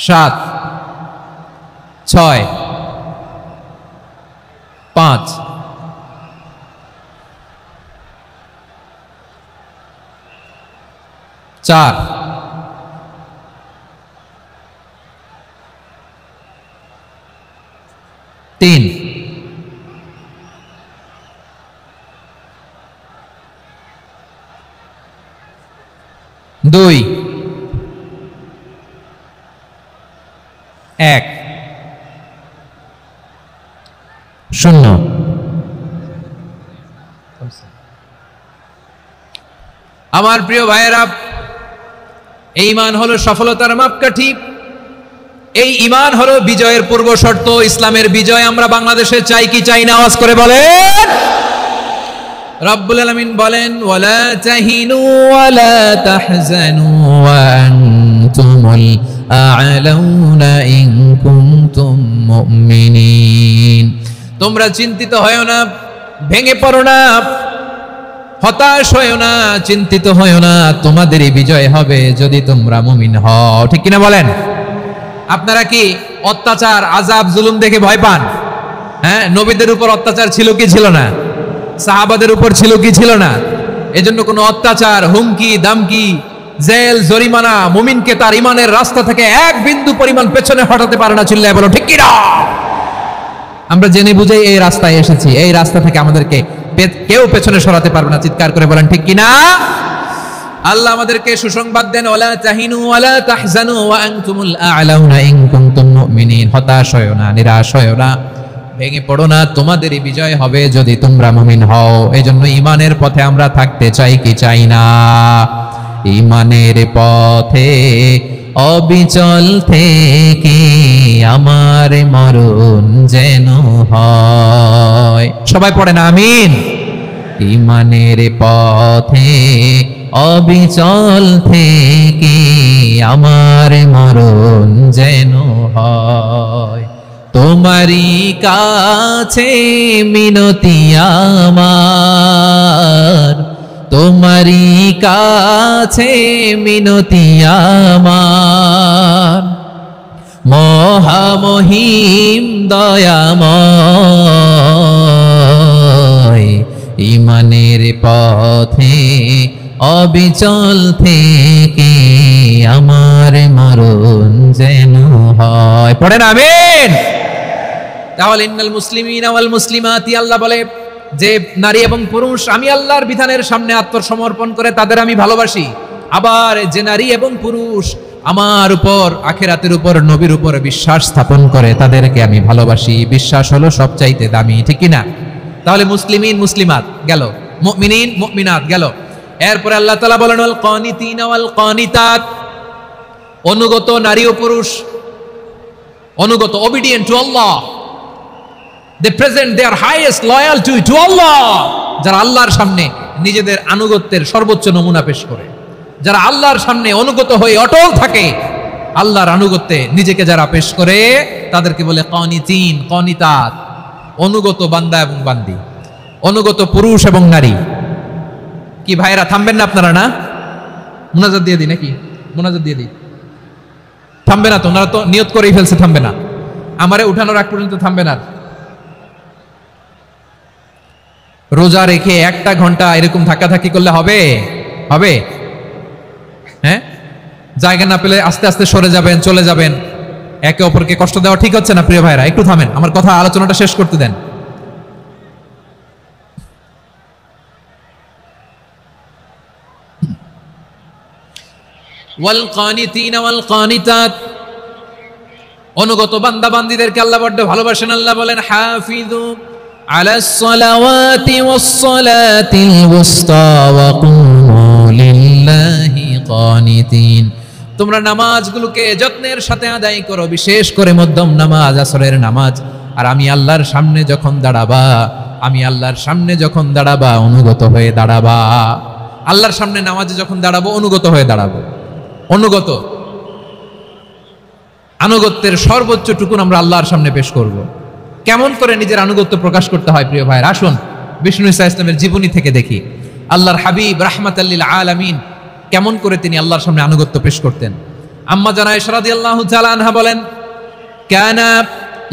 Speaker 1: 7, 6, 5, 4, 3, 2, 1, 0। আমার প্রিয় ভাইয়েরা, এই ঈমান হলো সফলতার মাপকাঠি, এই ঈমান হলো বিজয়ের পূর্ব শর্ত। ইসলামের বিজয় আমরা বাংলাদেশে চাই কি চাই না? আওয়াজ করে বলেন। রব্বুল আলামিন বলেন, ওয়ালা তাহিনু ওয়ালা তাহজানু ওয়া আনতুমুল আ'লাউনা ইন কুনতুম মুমিনিন। তোমরা চিন্তিত হয়ো না, ভেঙে পড়ো না, হতাশ হয়ো না, চিন্তিত হয়ো না, তোমাদেরই বিজয় হবে যদি তোমরা মুমিন হও। ঠিক কিনা বলেন? আপনারা কি অত্যাচার, আযাব, জুলুম দেখে ভয় পান? হ্যাঁ, নবীদের উপর অত্যাচার ছিল কি ছিল না? সাহাবাদের উপর ছিল কি ছিল না? এজন্য কোনো অত্যাচার, হুমকি, দামকি, জেল, জরিমানা মুমিনকে তার ইমানের রাস্তা থেকে এক বিন্দু পরিমাণ পেছনে হটাতে পারে না। চিল্লায় বলো ঠিক কিনা? আমরা জেনে বুঝে এই রাস্তায় এসেছি, এই রাস্তা থেকে আমাদেরকে কেউ পেছনে সরাতে পারবে না। চিৎকার করে বলেন ঠিক কিনা? আল্লাহ আমাদেরকে সুসংবাদ দেন, ওয়ালা তাহিনু ওয়ালা তাহজানু ওয়া আনতুমুল আ'লাউনা ইন কুনতুম মুমিনিন। হতাশ হয়ো না, নিরাশ হয়ো না, ভেঙে পড়ো না, তোমাদেরই বিজয় হবে যদি তোমরা মুমিন হও। এজন্য ঈমানের পথে আমরা থাকতে চাই কি চাই না? ঈমানের পথে অবিচল থেকে আমার মরণ যেন হয়। সবাই পড়েন আমিন। ঈমানের পথে অবিচল থেকে আমার মরণ যেন হয়। তোমারই কাছে মিনতি আমার, তোমারই কাছে মিনতি আমার, মহামহিম দয়াময়। ঈমানের পথে অবিচল থেকে আমার মরণ যেন হয়। পড়েন আমিন। তাহলে ইন্নাল মুসলিমিনা ওয়াল মুসলিমাতি, আল্লাহ বলে যে নারী এবং পুরুষ আমি আল্লাহর বিধানের সামনে আত্মসমর্পণ করে তাদের আমি ভালোবাসি। আবার যে নারী এবং পুরুষ আমার উপর, আখিরাতের উপর, নবীর উপর বিশ্বাস স্থাপন করে তাদেরকে আমি ভালোবাসি। বিশ্বাস হলো সবচাইতে দামি, ঠিক কি না? তাহলে মুসলিমিন মুসলিমাত গেল, মুমিনিন মুমিনাত গেল। এরপরে আল্লাহ তাআলা বলেন ওয়াল কানিতিনা ওয়াল কানিতাত, অনুগত নারী ও পুরুষ, অনুগত, obedient to Allah, they present their highest loyalty to Allah, যারা আল্লাহর সামনে নিজেদের আনুগত্যের সর্বোচ্চ নমুনা পেশ করে, যারা আল্লাহর সামনে অনুগত হয়ে অটল থাকে, আল্লাহর আনুগত্যে নিজেকে যারা পেশ করে তাদেরকে বলে কানিতিন, কানিতাত, অনুগত বান্দা এবং বান্দি, অনুগত পুরুষ এবং নারী। কি ভাইরা থামবেন না আপনারা? না, মুনাজাত দিয়ে দিই নাকি? মুনাজাত দিয়ে দিই। থামবে না তো? ওনারা তো নিয়ত করেই ফেলছে থামবে না। আমারে উঠানোর আগ পর্যন্ত থামবে না। রোজা রেখে 1টা ঘন্টা এরকম ধাক্কাধাক্কি করলে হবে? হবে? হ্যাঁ, জায়গা না পেলে আস্তে আস্তে সরে যাবেন, চলে যাবেন। একে অপরকে কষ্ট দেওয়া ঠিক হচ্ছে না প্রিয় ভাইরা। একটু থামেন, আমার কথা, আলোচনাটা শেষ করতে দেন। ওয়াল কানিতিনা ওয়াল কানিতাত, অনুগত বান্দা বান্দীদেরকে আল্লাহ বড় ভালোবাসেন। আল্লাহ বলেন হাফিজু আলাস সালাওয়াতি ওয়াস সালাতিল ওয়ুসতা ওয়া কুমু লিল্লাহি কানিতিন। তোমরা নামাজগুলোকে যত্নের সাথে আদায় করো, বিশেষ করে মধ্যম নামাজ, আসরের নামাজ। আর আমি আল্লাহর সামনে যখন দাঁড়াবা, আমি আল্লাহর সামনে যখন দাঁড়াবা অনুগত হয়ে দাঁড়াবা। আল্লাহর সামনে নামাজে যখন দাঁড়াবো অনুগত হয়ে দাঁড়াবো। অনুগত, আনুগত্যের সর্বোচ্চ টুকুন আমরা আল্লাহর সামনে পেশ করব। কেমন করে নিজের আনুগত্য প্রকাশ করতে হয় প্রিয় ভাইয়ের, আসুন বিষ্ণু ঈসা ইসলামের জীবনী থেকে দেখি। আল্লাহর হাবিব রাহমাতাল লিল আলামিন কেমন করে তিনি আল্লাহর সামনে আনুগত্য পেশ করতেন। আম্মা জানা আয়েশা রাদিয়াল্লাহু তাআলা আনহা বলেন, কানা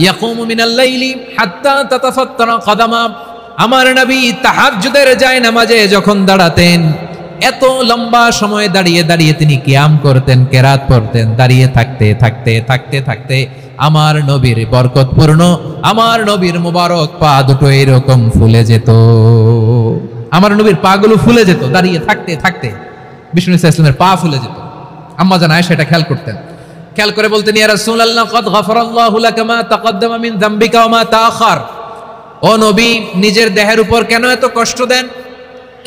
Speaker 1: ইয়াকুমু মিনাল লাইলি হাত্তা তাতাফাত্তারা কদামা। আমার নবী তাহাজ্জুদের জায়নামাজে যখন দাঁড়াতেন, এত লম্বা সময় দাঁড়িয়ে দাঁড়িয়ে তিনি কিয়াম করতেন, কেরাত পড়তেন। দাঁড়িয়ে থাকতে থাকতে থাকতে থাকতে আমার নবীর বরকতপূর্ণ, আমার নবীর মুবারক পা দুটো এরকম ফুলে যেত। আমার নবীর পা গুলো ফুলে যেত দাঁড়িয়ে থাকতে থাকতে। বিষ্ণু ঈসা ইসলামের পা ফুলে যেত। আম্মা জান আয়েশা এটা খেয়াল করতেন। খেয়াল করে বলতেন, ইয়া রাসূলুল্লাহ ক্বাদ গফারাল্লাহু লাকা মা তাকদ্দামা মিন যামবিকা ওয়া মা তাআখার। ও নবী, নিজের দেহের উপর কেন এত কষ্ট দেন?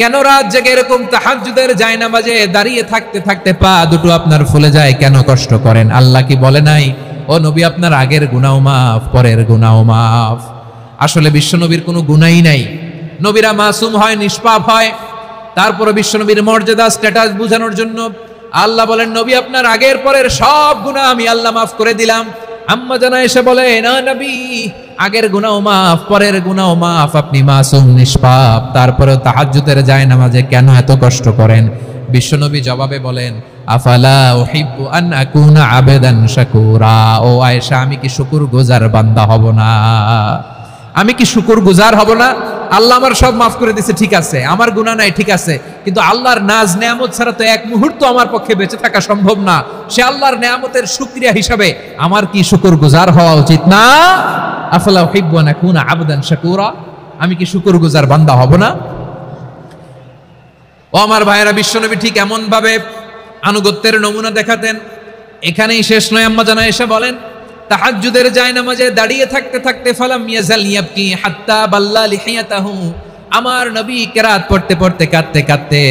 Speaker 1: কেন রাত জেগে এরকম তাহাজ্জুদের জায়নামাজে দাঁড়িয়ে থাকতে থাকতে পা দুটো আপনার ফুলে যায়? কেন কষ্ট করেন? আল্লাহ কি বলে নাই, ও নবী আপনার আগের গুনাহ মাফ, পরের গুনাহ মাফ? আসলে বিশ্বনবীর কোনো গুনাহই নাই। নবীরা মাসুম হয়, নিষ্পাপ হয়। তারপরে বিশ্বনবীর মর্যাদা, স্ট্যাটাস বোঝানোর জন্য আল্লাহ বলেন, নবী আপনার আগের পরের সব গুনাহ আমি আল্লাহ মাফ করে দিলাম। আম্মা জানা এসে বলে, না নবী, আগের গুনাহ মাফ, পরের গুনাহ মাফ, আপনি মাসুম, নিষ্পাপ, তারপরে তাহাজ্জুদের জায়নামাজে কেন এত কষ্ট করেন? বিশ্বনবী জবাবে বলেন, আফালা উহিব্বু আন আকুনা আবেদান শাকুরা। ও আয়েশা, আমি কি শুকরগুজার বান্দা হব না? আমি কি শুকরগুজার হব না? আল্লাহ আমার সব মাফ করে দিয়েছে, ঠিক আছে, আমার গুনাহ নাই, ঠিক আছে, কিন্তু আল্লাহর নাজ নেয়ামত ছাড়া তো এক মুহূর্ত আমার পক্ষে বেঁচে থাকা সম্ভব না। সে আল্লাহর নেয়ামতের শুকরিয়া হিসাবে আমার কি শুকরগুজার হওয়া উচিত না? আফালা উহিব্বু আন আকুনা আবদান শাকুরা। আমি কি শুকরগুজার বান্দা হব না? ও আমার ভাইয়েরা, বিশ্বনবী ঠিক এমন ভাবে আনুগত্যের নমুনা দেখাতেন। এখানেই শেষ নয়। আম্মা জানা এসে বলেন, তাহাজ্জুদের জায়নামাজে দাঁড়িয়ে থাকতে থাকতে ফালাম ইয়াজাল ইয়াবকি হাত্তা বাল্লা লিহিয়াতাহু। আমার নবী কেরাত পড়তে পড়তে কাঁদতে কাঁদতে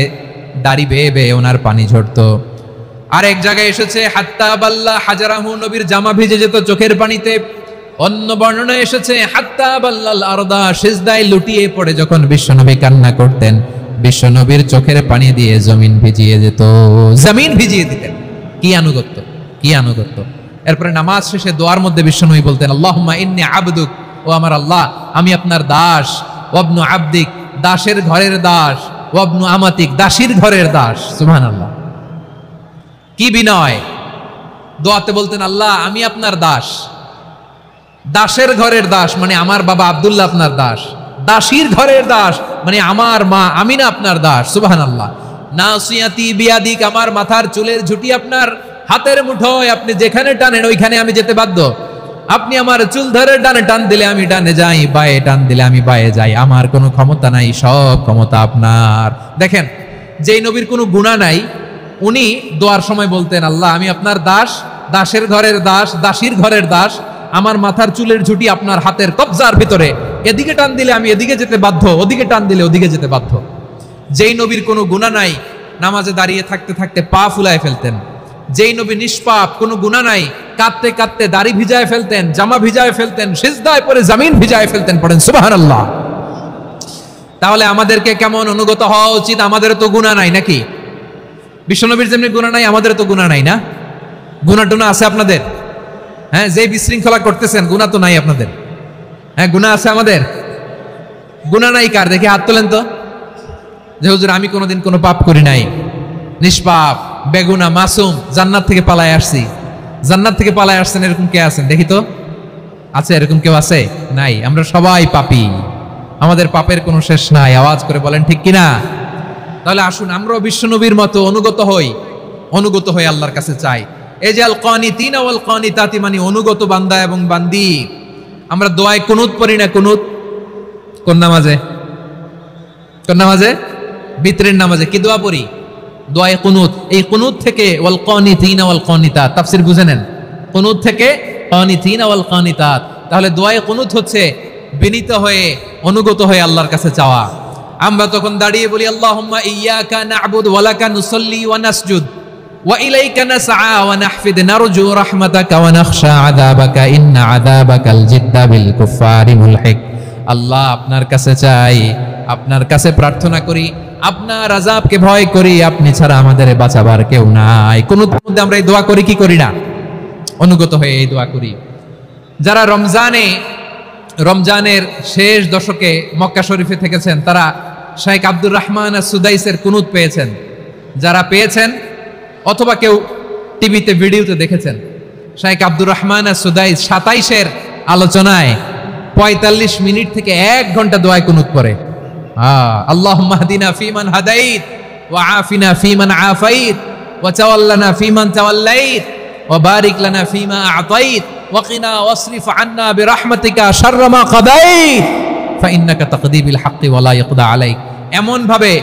Speaker 1: দাড়ি বেয়ে বেয়ে ওনার পানি ঝরতো। আরেক জায়গায় এসেছে হাত্তা বাল্লা হাজারাহু, নবীর জামা ভিজে যেত চোখের পানিতে। অন্য বর্ণনায় এসেছে হাত্তা বাল্লাল আরদা, সিজদায় লুটিয়ে পড়ে যখন বিশ্বনবী কান্না করতেন, বিশ্বনবীর চোখের পানি দিয়ে জমিন ভিজিয়ে যেত, জমিন ভিজিয়ে দিতেন। কি আনুগত্য, কি আনুগত্য! এরপরে নামাজ শেষে দোয়ার মধ্যে বিশ্বনবী বলতেন, আল্লাহুম্মা ইন্নী আবদুক, ও আমার আল্লাহ, আমি আপনার দাস। ওয়াবনু আবদিক, দাসের ঘরের দাস। ওয়াবনু আমাতিক, দাসীর ঘরের দাস। সুবহানাল্লাহ, কি বিনয়! দোয়াতে বলতেন, আল্লাহ আমি আপনার দাস। দাসের ঘরের দাস মানে আমার বাবা আব্দুল্লাহ আপনার দাস। দাসীর ঘরের দাস মানে আমার মা আমিনা আপনার দাস। সুবহানাল্লাহ। নাসিয়াতি বিয়াদিক, আমার মাথার চুলের ঝুঁটি আপনার হাতের মুঠোয়, আপনি যেখানে টানেন ওইখানে আমি যেতে বাধ্য। আপনি আমার চুল ধরে ডানে টান দিলে আমি ডানে যাই, বায়ে টান দিলে আমি বায়ে যাই। আমার কোনো ক্ষমতা নাই, সব ক্ষমতা আপনার। দেখেন, যেই নবীর কোনো গুনাহ নাই, উনি দোয়ার সময় বলতেন, আল্লাহ আমি আপনার দাস, দাসের ঘরের দাস, দাসীর ঘরের দাস। আমার মাথার চুলের ঝুঁটি আপনার হাতের কবজার ভিতরে, এদিকে টান দিলে আমি এদিকে যেতে বাধ্য, ওদিকে টান দিলে ওদিকে যেতে বাধ্য। যেই নবীর কোনো গুনাহ নাই, নামাজে দাঁড়িয়ে থাকতে থাকতে পা ফুলায় ফেলতেন। যেই নবী নিষ্পাপ, কোনো গুনাহ নাই, কাঁদতে কাঁদতে দাড়ি ভিজায় ফেলতেন, জামা ভিজায় ফেলতেন, সিজদায় পড়ে জমিন ভিজায় ফেলতেন। পড়েন সুবহানাল্লাহ। তাহলে আমাদেরকে কেমন অনুগত হওয়া উচিত? আমাদের তো গুনাহ নাই নাকি? বিশ্বনবীর যেমনি গুনাহ নাই, আমাদের তো গুনাহ নাই না? গুনাহ টুনা আছে আপনাদের? হ্যাঁ, যে বিশৃঙ্খলা করতেছেন, গুনাহ তো নাই আপনাদের? হ্যাঁ, গুনাহ আছে আমাদের? গুনাহ নাই কার? দেখে হাত তোলেন তো, যে হুজুর আমি কোনোদিন কোনো পাপ করি নাই, নিষ্পাপ, বেগুনা, মাসুম, জান্নাত থেকে পালায় আসছি। জান্নাত থেকে পালায় আসছেন এরকম কে আছেন দেখি তো? আছে এরকম কেউ? আছে? নাই। আমরা সবাই পাপী, আমাদের পাপের কোনো শেষ নাই। আওয়াজ করে বলেন ঠিক কিনা? তাহলে আসুন আমরাও বিশ্বনবীর মতো অনুগত হই, অনুগত হয়ে আল্লাহর কাছে চাই। এই যে আল কানিতিনা ওয়াল কানিতাতি, মানে অনুগত বান্দা এবং বান্দি। আমরা দোয়ায় কুনুত পড়ি না? কুনুত কোন নামাজে? কোন নামাজে? বিতরের নামাজে কি দোয়া পড়ি? দোয়ায়ে কুনুত। এই কুনুত থেকে ওয়াল কানিতিনা ওয়াল কানিতাত, তাফসীর বুঝে নেন। কুনুত থেকে কানিতিনা ওয়াল কানিতাত। তাহলে দোয়ায়ে কুনুত হচ্ছে বিনীত হয়ে অনুগত হয়ে আল্লাহর কাছে চাওয়া। আমরা তখন দাঁড়িয়ে বলি আল্লাহুম্মা ইয়্যাকা না'বুদু ওয়া লাকা নুসাল্লি ওয়া নাসজুদ ওয়া ইলাইকা নাসআ ওয়া নাহফিদ নারজু রাহমাতাকা ওয়া নাখশা আযাবাকা ইন্না আযাবাকাল জিদ্দা বিল কুফফারি মুলহিক। আল্লাহ আপনার কাছে চাই, আপনার কাছে প্রার্থনা করি, আপনার আযাবকে ভয় করি, আপনি ছাড়া আমাদের বাঁচাবার কেউ নাই। কুনুতের মধ্যে আমরা এই দোয়া করি কি করি না? অনুগত হয়ে এই দোয়া করি। যারা রমজানের শেষ দশকে মক্কা শরীফে থেকেছেন তারা শাইখ আব্দুর রহমান সুদাইসের কুনুত পেয়েছেন। যারা পেয়েছেন অথবা কেউ টিভিতে ভিডিওতে দেখেছেন, শাইখ আব্দুর রহমান সুদাইস 27-এর আলোচনায় 45 মিনিট থেকে 1 ঘন্টা দোয়ায় কুনুত পড়ে। আল্লাহুম্মা হদিনা ফিমান হাদাইত ওয়া আফিনা ফিমান আফাইত ওয়া তাওয়াল্লানা ফিমান তাওয়াল্লাইত ওয়া বারিক লানা ফিমা আ'তাইত ওয়া কিনা ওয়াসরিফ আন্না বিরহমাতিকা শাররা মা কাদাইত ফাইন্নাকা তাকদি বিল হাক্কি ওয়া লা ইয়াকদা আলাইক। এমন ভাবে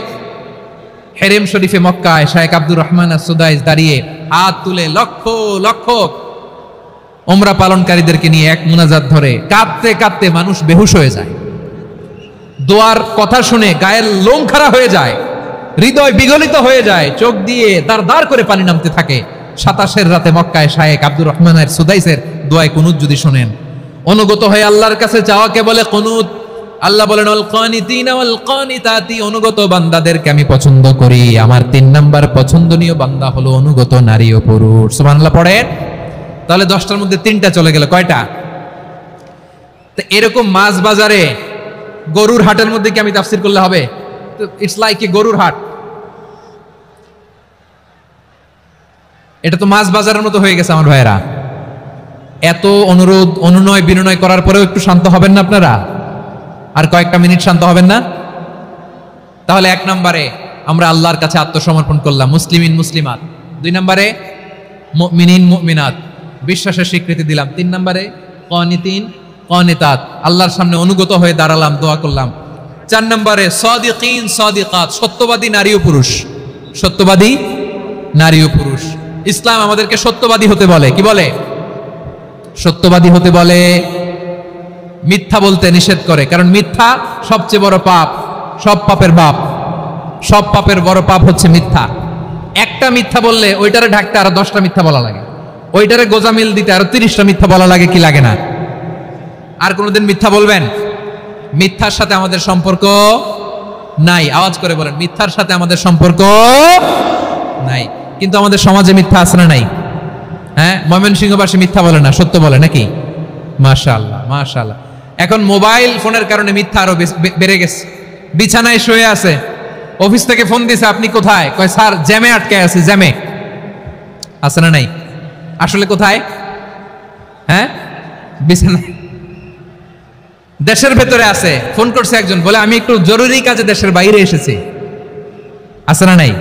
Speaker 1: হেরেম শরীফে মক্কায় শাইখ আব্দুর রহমান সুদাইস দাঁড়িয়ে হাত তুলে লক্ষ লক্ষ উমরা পালনকারীদেরকে নিয়ে এক মুনাজাত ধরে কাঁদতে কাঁদতে মানুষ বেহুশ হয়ে যায়। দোয়ার কথা শুনে গায়ের লোম খাড়া হয়ে যায়, হৃদয় বিগলিত হয়ে যায়, চোখ দিয়ে দাঁড় করে পানি নামতে থাকে। 27-এর রাতে মক্কায় শাইখ আব্দুর রহমান সুদাইসের দোয়ায় কুনুত যদি শোনেন, অনুগত হয়ে আল্লাহর কাছে চাওয়াকে বলে কুনুত। আল্লাহ বলেন আল কানিতিনা ওয়াল কানিতাতি, অনুগত বান্দাদেরকে আমি পছন্দ করি। আমার 3 নাম্বার পছন্দনীয় বান্দা হলো অনুগত নারী ও পুরুষ। সুবহানাল্লাহ পড়েন। তাহলে 10টার মধ্যে 3টা চলে গেল, কয়টা? তো এরকম মাছ বাজারে গরুর হাটের মধ্যে কি আমি তাফসীর করলে হবে? তো ইটস লাইক এ গরুর হাট। এটা তো মাছ বাজারের মতো হয়ে গেছে আমার ভাইয়েরা। এত অনুরোধ অনুনয় বিনয় করার পরেও একটু শান্ত হবেন না আপনারা? আর কয়েকটা মিনিট শান্ত হবেন না? তাহলে 1 নম্বরে আমরা আল্লাহর কাছে আত্মসমর্পণ করলাম, মুসলিমিন মুসলিমাত। 2 নম্বরে মুমিনিন মুমিনাত, বিশ্বাসের স্বীকৃতি দিলাম। 3 নম্বরে কানিতিন কানিতাত, আল্লাহর সামনে অনুগত হয়ে দাঁড়ালাম, দোয়া করলাম। 4 নম্বরে সাদিকিন সাদিকাত, সত্যবাদী নারী ও পুরুষ। সত্যবাদী নারী ও পুরুষ। ইসলাম আমাদেরকে সত্যবাদী হতে বলে। কি বলে? সত্যবাদী হতে বলে, মিথ্যা বলতে নিষেধ করে। কারণ মিথ্যা সবচেয়ে বড় পাপ, সব পাপের বাপ। সব পাপের বড় পাপ হচ্ছে মিথ্যা। একটা মিথ্যা বললে ওইটারে ঢাকতে আরো 10টা মিথ্যা বলা লাগে, ওইটারে গোজামিল দিতে আরো 30টা মিথ্যা বলা লাগে। কি লাগে না? আর কোনোদিন মিথ্যা বলবেন? মিথ্যার সাথে আমাদের সম্পর্ক নাই। আওয়াজ করে বলেন, মিথ্যার সাথে আমাদের সম্পর্ক নাই। কিন্তু আমাদের সমাজে মিথ্যা আছে না নাই? হ্যাঁ, ময়মনসিংহবাসী মিথ্যা বলে না, সত্য বলে নাকি? মাশাআল্লাহ মাশাআল্লাহ। এখন মোবাইল ফোনের কারণে মিথ্যা আরো বেড়ে গেছে। বিছানায় শুয়ে আছে, অফিস থেকে ফোন দিছে, আপনি কোথায়? কয় স্যার জ্যামে আটকে আছি। জ্যামে আছে না নাই? আসলে কোথায়? হ্যাঁ, বিছানায়। দেশের ভেতরে আছে, ফোন করছে একজন, বলে আমি একটু জরুরি কাজে দেশের বাইরে এসেছি। আছে না নাই?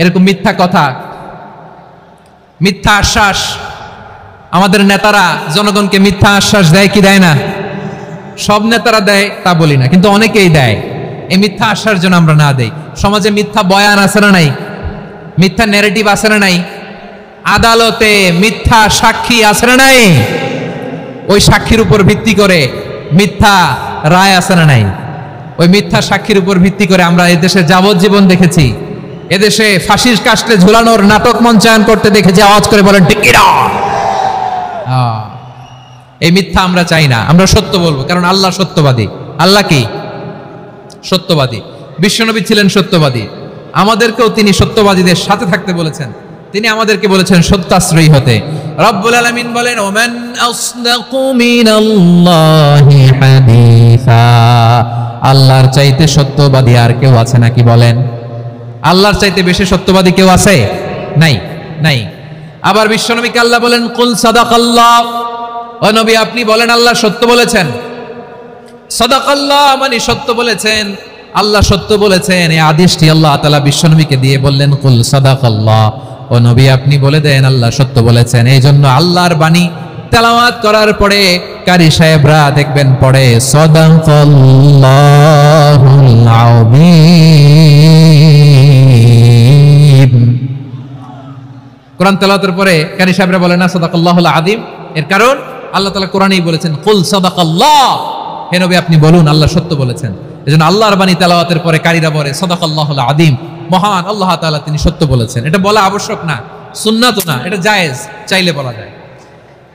Speaker 1: এরকম মিথ্যা কথা, মিথ্যা আশ্বাস। আমাদের নেতারা জনগণকে মিথ্যা আশ্বাস দেয় কি দেয় না? সব নেতারা দেয় তা বলি না, কিন্তু অনেকেই দেয়। এই মিথ্যা আশ্বাস যেন আমরা না দেই। সমাজে মিথ্যা বয়ান আছে না নাই? মিথ্যা ন্যারেটিভ আছে না নাই? আদালতে মিথ্যা সাক্ষী আছে না নাই? ওই সাক্ষীর উপর ভিত্তি করে মিথ্যা রায় আছে না নাই? ওই মিথ্যা সাক্ষীর উপর ভিত্তি করে আমরা এদেশে যাবজ্জীবন দেখেছি, এদেশে ফাঁসির কাস্টে ঝুলানোর নাটক মঞ্চায়ন করতে দেখেছি। আওয়াজ করে বলেন ঠিক কিনা? এই মিথ্যা আমরা চাই না, আমরা সত্য বলবো, কারণ আল্লাহ সত্যবাদী। আল্লাহ কি? সত্যবাদী। বিশ্বনবী ছিলেন সত্যবাদী, আমাদেরকেও তিনি সত্যবাদীদের সাথে থাকতে বলেছেন। তিনি আমাদেরকে বলেছেন সত্যাশ্রয়ী হতে। রব্বুল আলামিন বলেন, ওমান আসদাকু মিনাল্লাহি হাদিসা, আল্লাহর চাইতে সত্যবাদী আর কেউ আছে নাকি বলেন? আল্লাহর চাইতে বেশি সত্যবাদী কেউ আছে? নাই, নাই। আবার বিশ্বনবীকে আল্লাহ বলেন, কুল সাদাকাল্লাহ, ও নবী আপনি বলেন আল্লাহ সত্য বলেছেন। সাদাকাল্লাহ মানে সত্য বলেছেন, আল্লাহ সত্য বলেছেন। এই আদেশটি আল্লাহ তাআলা বিশ্বনবীকে দিয়ে বললেন, কুল সাদাকাল্লাহ, ও নবী আপনি বলে দেন আল্লাহ সত্য বলেছেন। এই জন্য আল্লাহর বাণী তেলাওয়াত করার পরে কারি সাহেবরা দেখবেন পড়ে সাদাকাল্লাহুল আযীম। কোরআন তেলাওয়াতের পরে কারি সাহেবরা বলে না সাদাকাল্লাহুল আযীম। এর কারণ আল্লাহ তাআলা কোরআনেই বলেছেন কুল সাদাকাল্লাহ, হে নবী আপনি বলুন আল্লাহ সত্য বলেছেন। এজন্য আল্লাহর বাণী তেলাওয়াতের পরে কারীরা বলে সাদাকাল্লাহুল আযীম, মহান আল্লাহ তাআলা তিনি সত্য বলেছেন। এটা বলা আবশ্যক না, সুন্নাত না, এটা জায়েজ, চাইলে বলা যায়।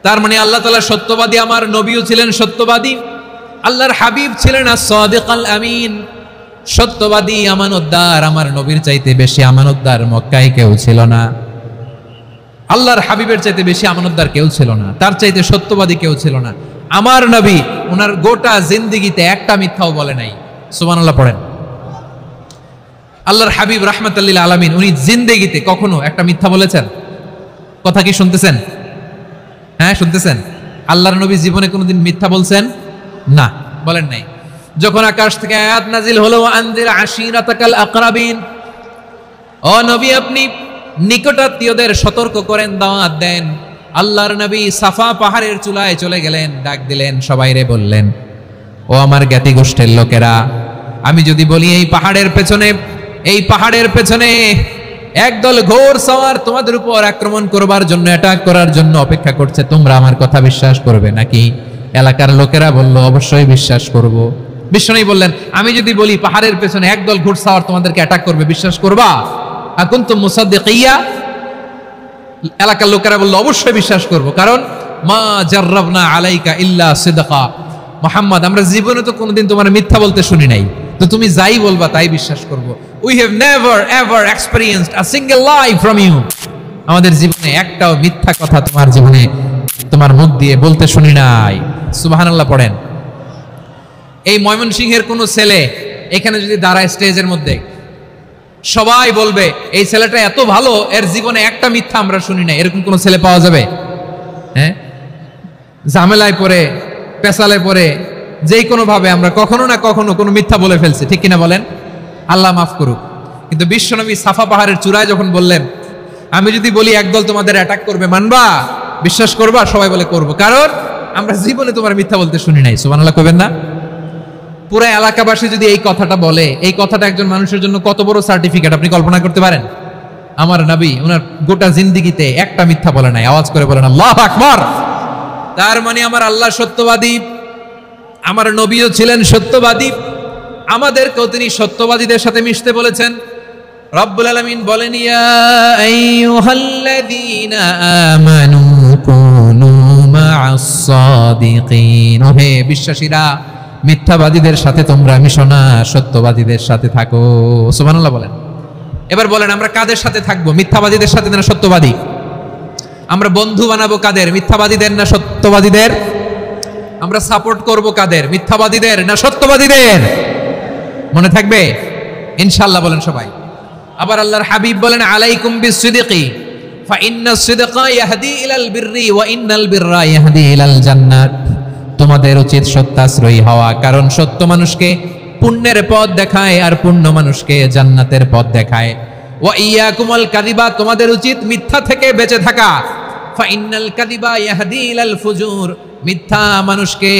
Speaker 1: তার মানে আল্লাহ তাআলা সত্যবাদী, আমার নবীও ছিলেন সত্যবাদী, আল্লাহর হাবিব ছিলেন as-সাদিকাল আমিন, সত্যবাদী আমানতদার। আমার নবীর চাইতে বেশি আমানতদার মক্কায় কেউ ছিল না, আল্লাহর হাবিবের চাইতে বেশি আমানতদার কেউ ছিল না, তার চাইতে সত্যবাদী কেউ ছিল না। আমার নবী ওনার গোটা জিন্দেগিতে একটা মিথ্যাও বলে নাই। সুবহানাল্লাহ পড়েন। আল্লাহর হাবিব রাহমাতুল লিল আলামিন উনি জিন্দেগিতে কখনো একটা মিথ্যা বলেছেন? কথা কি শুনতেছেন? হ্যাঁ শুনতেছেন? আল্লাহর নবী জীবনে কোনোদিন মিথ্যা বলছেন? না, বলেন নাই। যখন আকাশ থেকে আয়াত নাজিল হলো আনজির আশিরাতাকাল আকরাবিন, ও নবী আপনি নিকটাত্মীয়দের সতর্ক করেন, দাওয়াত দেন। আল্লাহর নবী সাফা পাহাড়ের চূড়ায় চলে গেলেন, ডাক দিলেন, সবাইরে বললেন, ও আমার জ্ঞাতি গোষ্ঠীর লোকেরা, আমি যদি বলি এই পাহাড়ের পেছনে একদল ঘোর সওয়ার তোমাদের উপর আক্রমণ করবার জন্য, অ্যাটাক করার জন্য অপেক্ষা করছে, তোমরা আমার কথা বিশ্বাস করবে নাকি? এলাকার লোকেরা বলল অবশ্যই বিশ্বাস করব। বিশ্বনবী বললেন, আমি যদি বলি পাহাড়ের পেছনে একদল ঘোড়সাওয়ার তোমাদেরকে অ্যাটাক করবে, বিশ্বাস করবা? আকুনতুম মুসাদ্দিকিয়া? এলাকার লোকেরা বলল অবশ্যই বিশ্বাস করব, কারণ মা জাররাবনা আলাইকা ইল্লা সিদকা, মুহাম্মদ আমরা জীবনে তো কোনোদিন তোমার মিথ্যা বলতে শুনি নাই, তো তুমি যাই বলবা তাই বিশ্বাস করব। We have never ever experienced a single lie from you, আমাদের জীবনে একটাও মিথ্যা কথা তোমার জীবনে তোমার মুখ দিয়ে বলতে শুনি নাই। সুবহানাল্লাহ পড়েন। এই ময়মনসিংহের কোন ছেলে এখানে যদি দাঁড়ায় স্টেজের মধ্যে, সবাই বলবে এই ছেলেটা এত ভালো, এর জীবনে একটা মিথ্যা আমরা শুনি নাই, এরকম কোন ছেলে পাওয়া যাবে? হ্যাঁ, ঝামেলায় পড়ে, পেশালে পড়ে, যেই কোনো ভাবে আমরা কখনো না কখনো কোনো মিথ্যা বলে ফেলছি, ঠিক কিনা বলেন? আল্লাহ মাফ করুক। কিন্তু বিশ্বনবী সাফা পাহাড়ের চূড়ায় যখন বললেন, আমি যদি বলি একদল তোমাদের অ্যাটাক করবে, মানবা? বিশ্বাস করবা? সবাই বলে করব, কারণ আমরা জীবনে তোমার মিথ্যা বলতে শুনি নাই। সুবহানাল্লাহ কইবেন না? পুরো এলাকাবাসী যদি এই কথাটা বলে, এই কথাটা একজন মানুষের জন্য কত বড় সার্টিফিকেট আপনি কল্পনা করতে পারেন? আমার নবী ওনার গোটা জিন্দেগিতে একটা মিথ্যা বলে নাই। আওয়াজ করে বলেন আল্লাহু আকবার। তার মানে আমার আল্লাহ সত্যবাদী, আমার নবীও ছিলেন সত্যবাদী, আমাদেরকেও তিনি সত্যবাদীদের সাথে মিশতে বলেছেন। রব্বুল আলামিন বলেন, ইয়া আইয়ুহাল্লাযীনা আমানু কুনু মা'আস সাদিকিন, হে বিশ্বাসীরা মিথ্যাবাদীদের সাথে তোমরা মিশো না, সত্যবাদীদের সাথে থাকো। সুবহানাল্লাহ বলেন। এবার বলেন আমরা কাদের সাথে থাকবো? মিথ্যাবাদীদের সাথে না সত্যবাদী? আমরা বন্ধু বানাবো কাদের? মিথ্যাবাদীদের না সত্যবাদীদের? আমরা সাপোর্ট করব কাদের? মিথ্যাবাদীদের না সত্যবাদীদের? মনে থাকবে ইনশাআল্লাহ বলেন সবাই। আবার আল্লাহর হাবিব বলেন, আলাইকুম বিসসিদকি ফা ইন্নাস সিদকা ইয়াহদি ইলাল বিররি ওয়া ইন্নাল বিররা ইয়াহদি ইলাল জান্নাত। তোমাদের উচিত সত্যাশ্রয়ী হওয়া, কারণ সত্য মানুষকে পুণ্যের পথ দেখায় আর পুণ্য মানুষকে জান্নাতের পথ দেখায়। ওয়া ইয়াকুমুল কাযিবা, তোমাদের উচিত মিথ্যা থেকে বেঁচে থাকা। ফা ইন্নাল কাযিবা ইয়াহদি ইলাল ফুজুর, মিথ্যা মানুষকে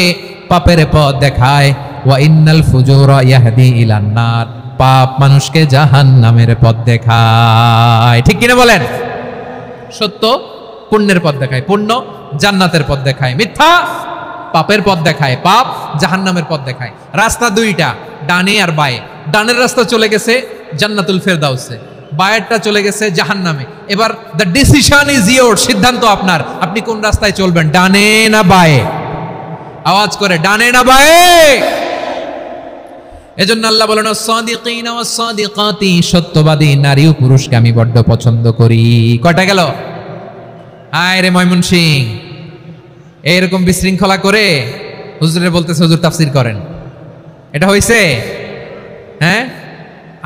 Speaker 1: পাপের পথ দেখায়। ওয়া ইন্নাল ফুজুরা ইয়াহদি ইলান নার, পাপ মানুষকে জাহান্নামের পথ দেখায়। ঠিক কিনা বলেন? সত্য পুণ্যের পথ দেখায়, পুণ্য জান্নাতের পথ দেখায়, মিথ্যা পাপের পথ দেখায়, পাপ জাহান্নামের পথ দেখায়। রাস্তা দুইটা, ডানে আর বায়ে। ডানের রাস্তা চলে গেছে জান্নাতুল ফেরদাউসে, বায়েরটা চলে গেছে জাহান্নামে। এবার দ্য ডিসিশন ইজ ইয়োর, সিদ্ধান্ত আপনার, আপনি কোন রাস্তায় চলবেন, ডানে না বায়ে? আওয়াজ করে, ডানে না বায়ে? এজন্য আল্লাহ বলেন, সাদিকিনা ওয়াস সাদিকাতি, সত্যবাদী নারী ও পুরুষকে আমি বড্ড পছন্দ করি। কয়টা গেল? আয় রে ময়মনসিং, এইরকম বিশৃঙ্খলা করে হুজুরে বলতেছে হুজুর তাফসীর করেন, এটা হইছে? হ্যাঁ,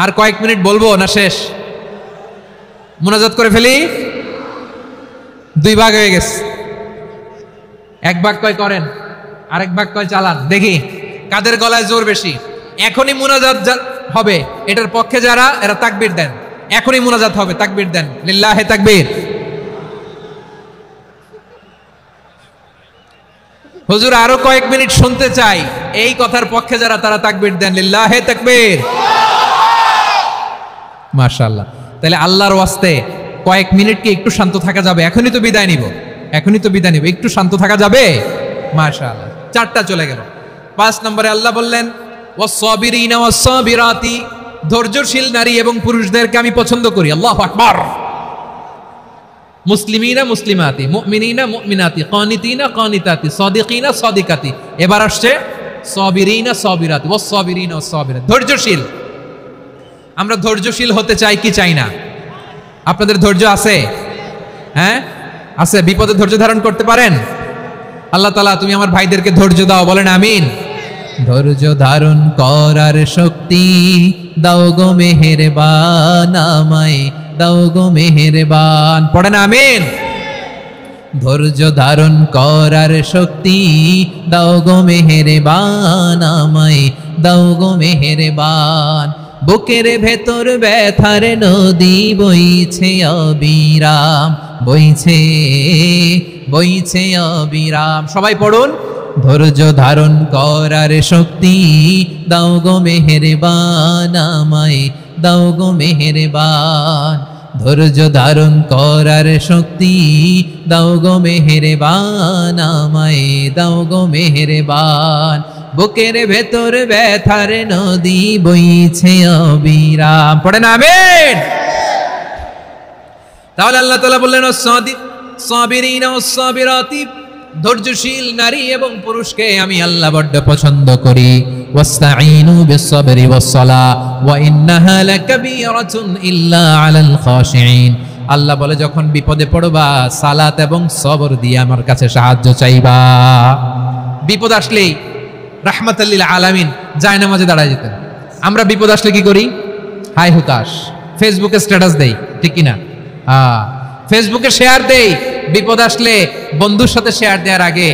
Speaker 1: আর কয়েক মিনিট বলবো না শেষ? মুনাজাত করে ফেলি। দুই ভাগ হয়ে গেছে, এক ভাগ কয় করেন, আরেক ভাগ কয় চালান। দেখি কাদের গলায় জোর বেশি। এখনই মুনাজাত হবে, এটার পক্ষে যারা এরা তাকবীর দেন। এখনই মুনাজাত হবে, তাকবীর দেন, লিল্লাহে তাকবীর। হুজুর আরো কয়েক মিনিট শুনতে চাই, এই কথার পক্ষে যারা তারা তাকবীর দেন, লিল্লাহে তাকবীর। মাশাআল্লাহ। তাহলে আল্লাহর ওয়াস্তে কয়েক মিনিট কি একটু শান্ত থাকা যাবে? এখনই তো বিদায় নিব, একটু শান্ত থাকা যাবে? মাশাআল্লাহ। 4টা চলে গেল। 5 নম্বরে আল্লাহ বললেন ওয়াস-সাবিরিনা ওয়াস-সাবিরাতি, ধৈর্যশীল নারী এবং পুরুষদেরকে আমি পছন্দ করি। আল্লাহু আকবার। মুসলিমিনা মুসলিমাতি, মুমিনিনা মুমিনাতি, কানিতিনা কানিতাতি, সাদিকিনা সাদিকাতি। এবার আসছে সাবিরিনা সাবিরাতি, ওয়াস-সাবিরিনা ওয়াস-সাবিরাতি, ধৈর্যশীল। আমরা ধৈর্যশীল হতে চাই কি চাই না? আপনাদের ধৈর্য আছে? হ্যাঁ আছে। বিপদে ধৈর্য ধারণ করতে পারেন? আল্লাহ তাআলা তুমি আমার ভাইদেরকে ধৈর্য দাও, বলেন আমিন। ধৈর্য ধারণ করার শক্তি দাও গো মেহেরবান, আমায় দাও গো মেহেরবান, পড়েন আমিন। ধৈর্য ধারণ করার শক্তি দাও গো মেহেরবান, আমায় দাও গো মেহেরবান। বুকের ভেতর ব্যথার নদী বইছে অবিরাম, বইছে বইছে অবিরাম। সবাই পড়ুন, ধৈর্য ধারণ করার শক্তি দাও গো মেহেরবান, আমায় দাও গো মেহেরবান। ধৈর্য ধারণ করার শক্তি দাও গো মেহেরবান, আমায় দাও গো মেহেরবান। বুকের ভেতর ব্যথার নদী বইছে অবিরাম, পড়েন আমিন। তাহলে আল্লাহ তাআলা বললেন সাবিরিনা ওয়াস-সাবিরাতি, ধৈর্যশীল নারী এবং পুরুষকে আমি আল্লাহ বড় পছন্দ করি। ওয়াস্তাঈনু বিস-সাবরি ওয়াস-সালাহ ওয়া ইন্নাহা লাকাবীরাতুন ইল্লা আলাল খাশিঈন। আল্লাহ বলে যখন বিপদে পড়বা সালাত এবং সবর দিয়ে আমার কাছে সাহায্য চাইবা। বিপদ আসলেই রাহমাতাল লিল আলামিন জায়নামাজে দাঁড়ায় যেতেন। আমরা বিপদ আসলে কি করি? হাই হুতাশ, ফেসবুকে স্ট্যাটাস দেই, ঠিক কিনা? ফেসবুকে শেয়ার দেই। বিপদ আসলে বন্ধুর সাথে শেয়ার দেওয়ার আগে,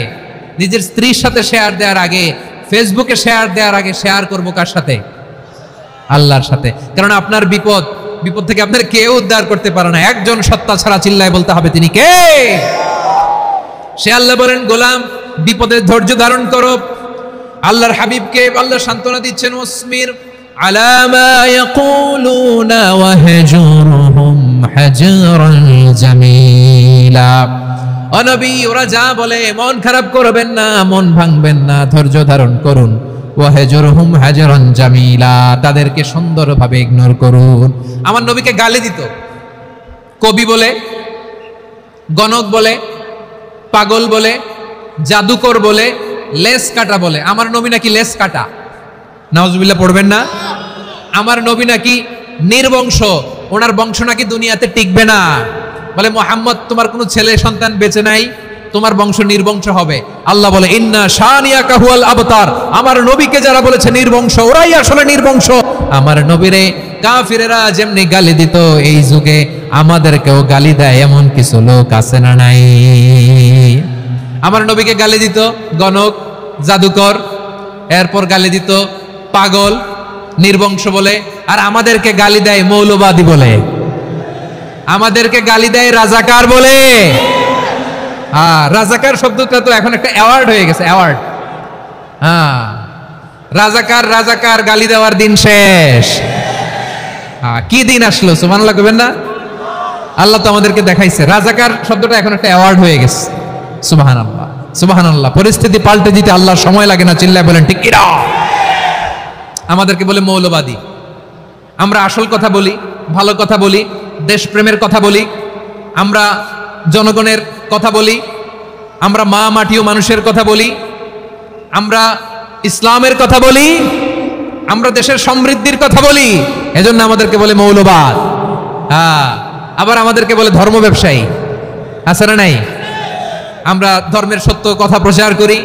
Speaker 1: নিজের স্ত্রীর সাথে শেয়ার দেওয়ার আগে, ফেসবুকে শেয়ার দেওয়ার আগে শেয়ার করবো কার সাথে? আল্লাহর সাথে। কারণ আপনার বিপদ থেকে আপনার কেউ উদ্ধার করতে পারে না, একজন সত্তা ছাড়া। চিল্লায় বলতে হবে তিনি কে? সে আল্লাহ বলেন গোলাম বিপদে ধৈর্য ধারণ করো। আল্লাহর হাবিবকে আল্লাহ সান্ত্বনা দিচ্ছেন, ওয়াসমির আলা মা ইয়াকুলুনা ওয়াহজুরহুম হাজরান জামিলা। ও নবী, ওরা যা বলে মন খারাপ করবেন না, মন ভাঙবেন না, ধৈর্য ধারণ করুন। ওয়াহজুরহুম হাজরান জামিলা, তাদেরকে সুন্দরভাবে ইগনোর করুন। আমার নবীকে গালি দিত, কবি বলে, গণক বলে, পাগল বলে, জাদুকর বলে, লেস কাটা বলে। আমার নবী নাকি লেস কাটা, নাউজুবিল্লাহ পড়বেন না। আমার নবী নাকি নির্বংশ, ওনার বংশ নাকি দুনিয়াতে টিকবে না। বলে মুহাম্মদ তোমার কোনো ছেলে সন্তান বেঁচে নাই, তোমার বংশ নির্বংশ হবে। আল্লাহ বলে ইন্না শানিয়াকা হুয়াল আবতার। আমার নবীকে যারা বলেছে নির্বংশ, ওরাই আসলে নির্বংশ। আমার নবীরে কাফিরেরা যেমনি গালি দিত, এই যুগে আমাদেরকেও গালি দেয় এমন কিছু লোক আছে না নাই? আমার নবীকে গালি দিত গণক, জাদুকর, এরপর গালি দিত পাগল, নির্বংশ বলে। আর আমাদেরকে গালি দেয় মৌলবাদী বলে, আমাদেরকে গালি দেয় রাজাকার বলে। রাজাকার শব্দটা তো এখন একটা অ্যাওয়ার্ড হয়ে গেছে, অ্যাওয়ার্ড। রাজাকার রাজাকার গালি দেওয়ার দিন শেষ। কি দিন আসলো, সুবহানাল্লাহ কইবেন না? আল্লাহ তো আমাদেরকে দেখাইছে। রাজাকার শব্দটা এখন একটা অ্যাওয়ার্ড হয়ে গেছে। সুবহানাল্লাহ, সুবহানাল্লাহ। পরিস্থিতি পাল্টে দিতে আল্লাহর সময় লাগে না, চিল্লায় বলেন ঠিক কিনা? আমাদেরকে বলে মৌলবাদী। আমরা আসল কথা বলি, ভালো কথা বলি, দেশপ্রেমের কথা বলি, আমরা জনগণের কথা বলি, আমরা মা মাটি ও মানুষের কথা বলি, আমরা ইসলামের কথা বলি, আমরা দেশের সমৃদ্ধির কথা বলি। এজন্য আমাদেরকে বলে মৌলবাদ। আবার আমাদেরকে বলে ধর্ম ব্যবসায়ী, আছে না নাই? আমরা ধর্মের সত্য কথা প্রচার করি,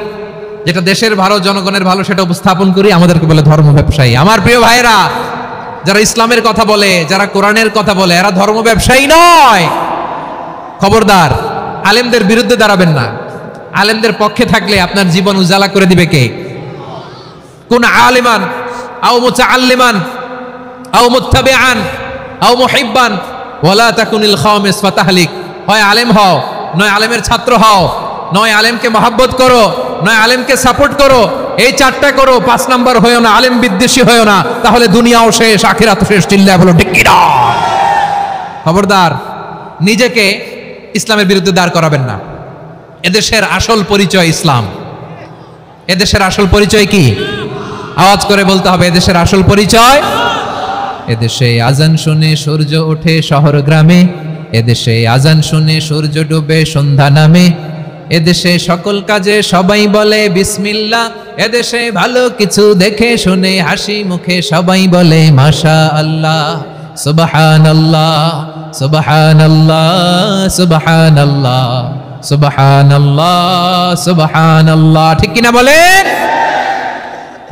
Speaker 1: যেটা দেশের ভালো, জনগণের ভালো, সেটা উপস্থাপন করি, আমাদেরকে বলে ধর্ম ব্যবসায়ী। আমার প্রিয় ভাইরা, যারা ইসলামের কথা বলে, যারা কোরআনের কথা বলে, এরা ধর্ম ব্যবসায়ী নয়। খবরদার, আলেমদের বিরুদ্ধে দাঁড়াবেন না। আলেমদের পক্ষে থাকলে আপনার জীবন উজালা করে দিবে কে? কোন আলিমান আও মুতাআল্লিমান আও মুত্তাবিআন আও মুহিব্বান ওয়ালা তাকুনিল খামিস ফাতাহলিক। হয় আলেম হও, নয় আলেমের ছাত্র হও, নয় আলেমকে মহব্বত করো, নয় আলেমকে সাপোর্ট করো। এই চারটা করো, 5 নাম্বার হয়েও না, আলেম বিদ্বেষী হয়েও না, তাহলে দুনিয়াও শেষ, আখিরাতও শেষ। চিল্লায় বলো ঠিক কিনা? খবরদার, নিজেকে ইসলামের বিরুদ্ধে দাঁড় করাবেন না। এদেশের আসল পরিচয় ইসলাম। এদেশের আসল পরিচয় কি? আওয়াজ করে বলতে হবে, এদেশের আসল পরিচয়। এদেশে আজান শুনে সূর্য ওঠে শহর গ্রামে, এদেশে আজান শুনে সূর্য ডুবে সন্ধ্যা নামে, এদেশে সকল কাজে সবাই বলে বিসমিল্লাহ, এদেশে ভালো কিছু দেখে শুনে হাসি মুখে সবাই বলে মাশাআল্লাহ, সুবহানাল্লাহ সুবহানাল্লাহ সুবহানাল্লাহ সুবহানাল্লাহ সুবহানাল্লাহ। ঠিক কিনা বলেন?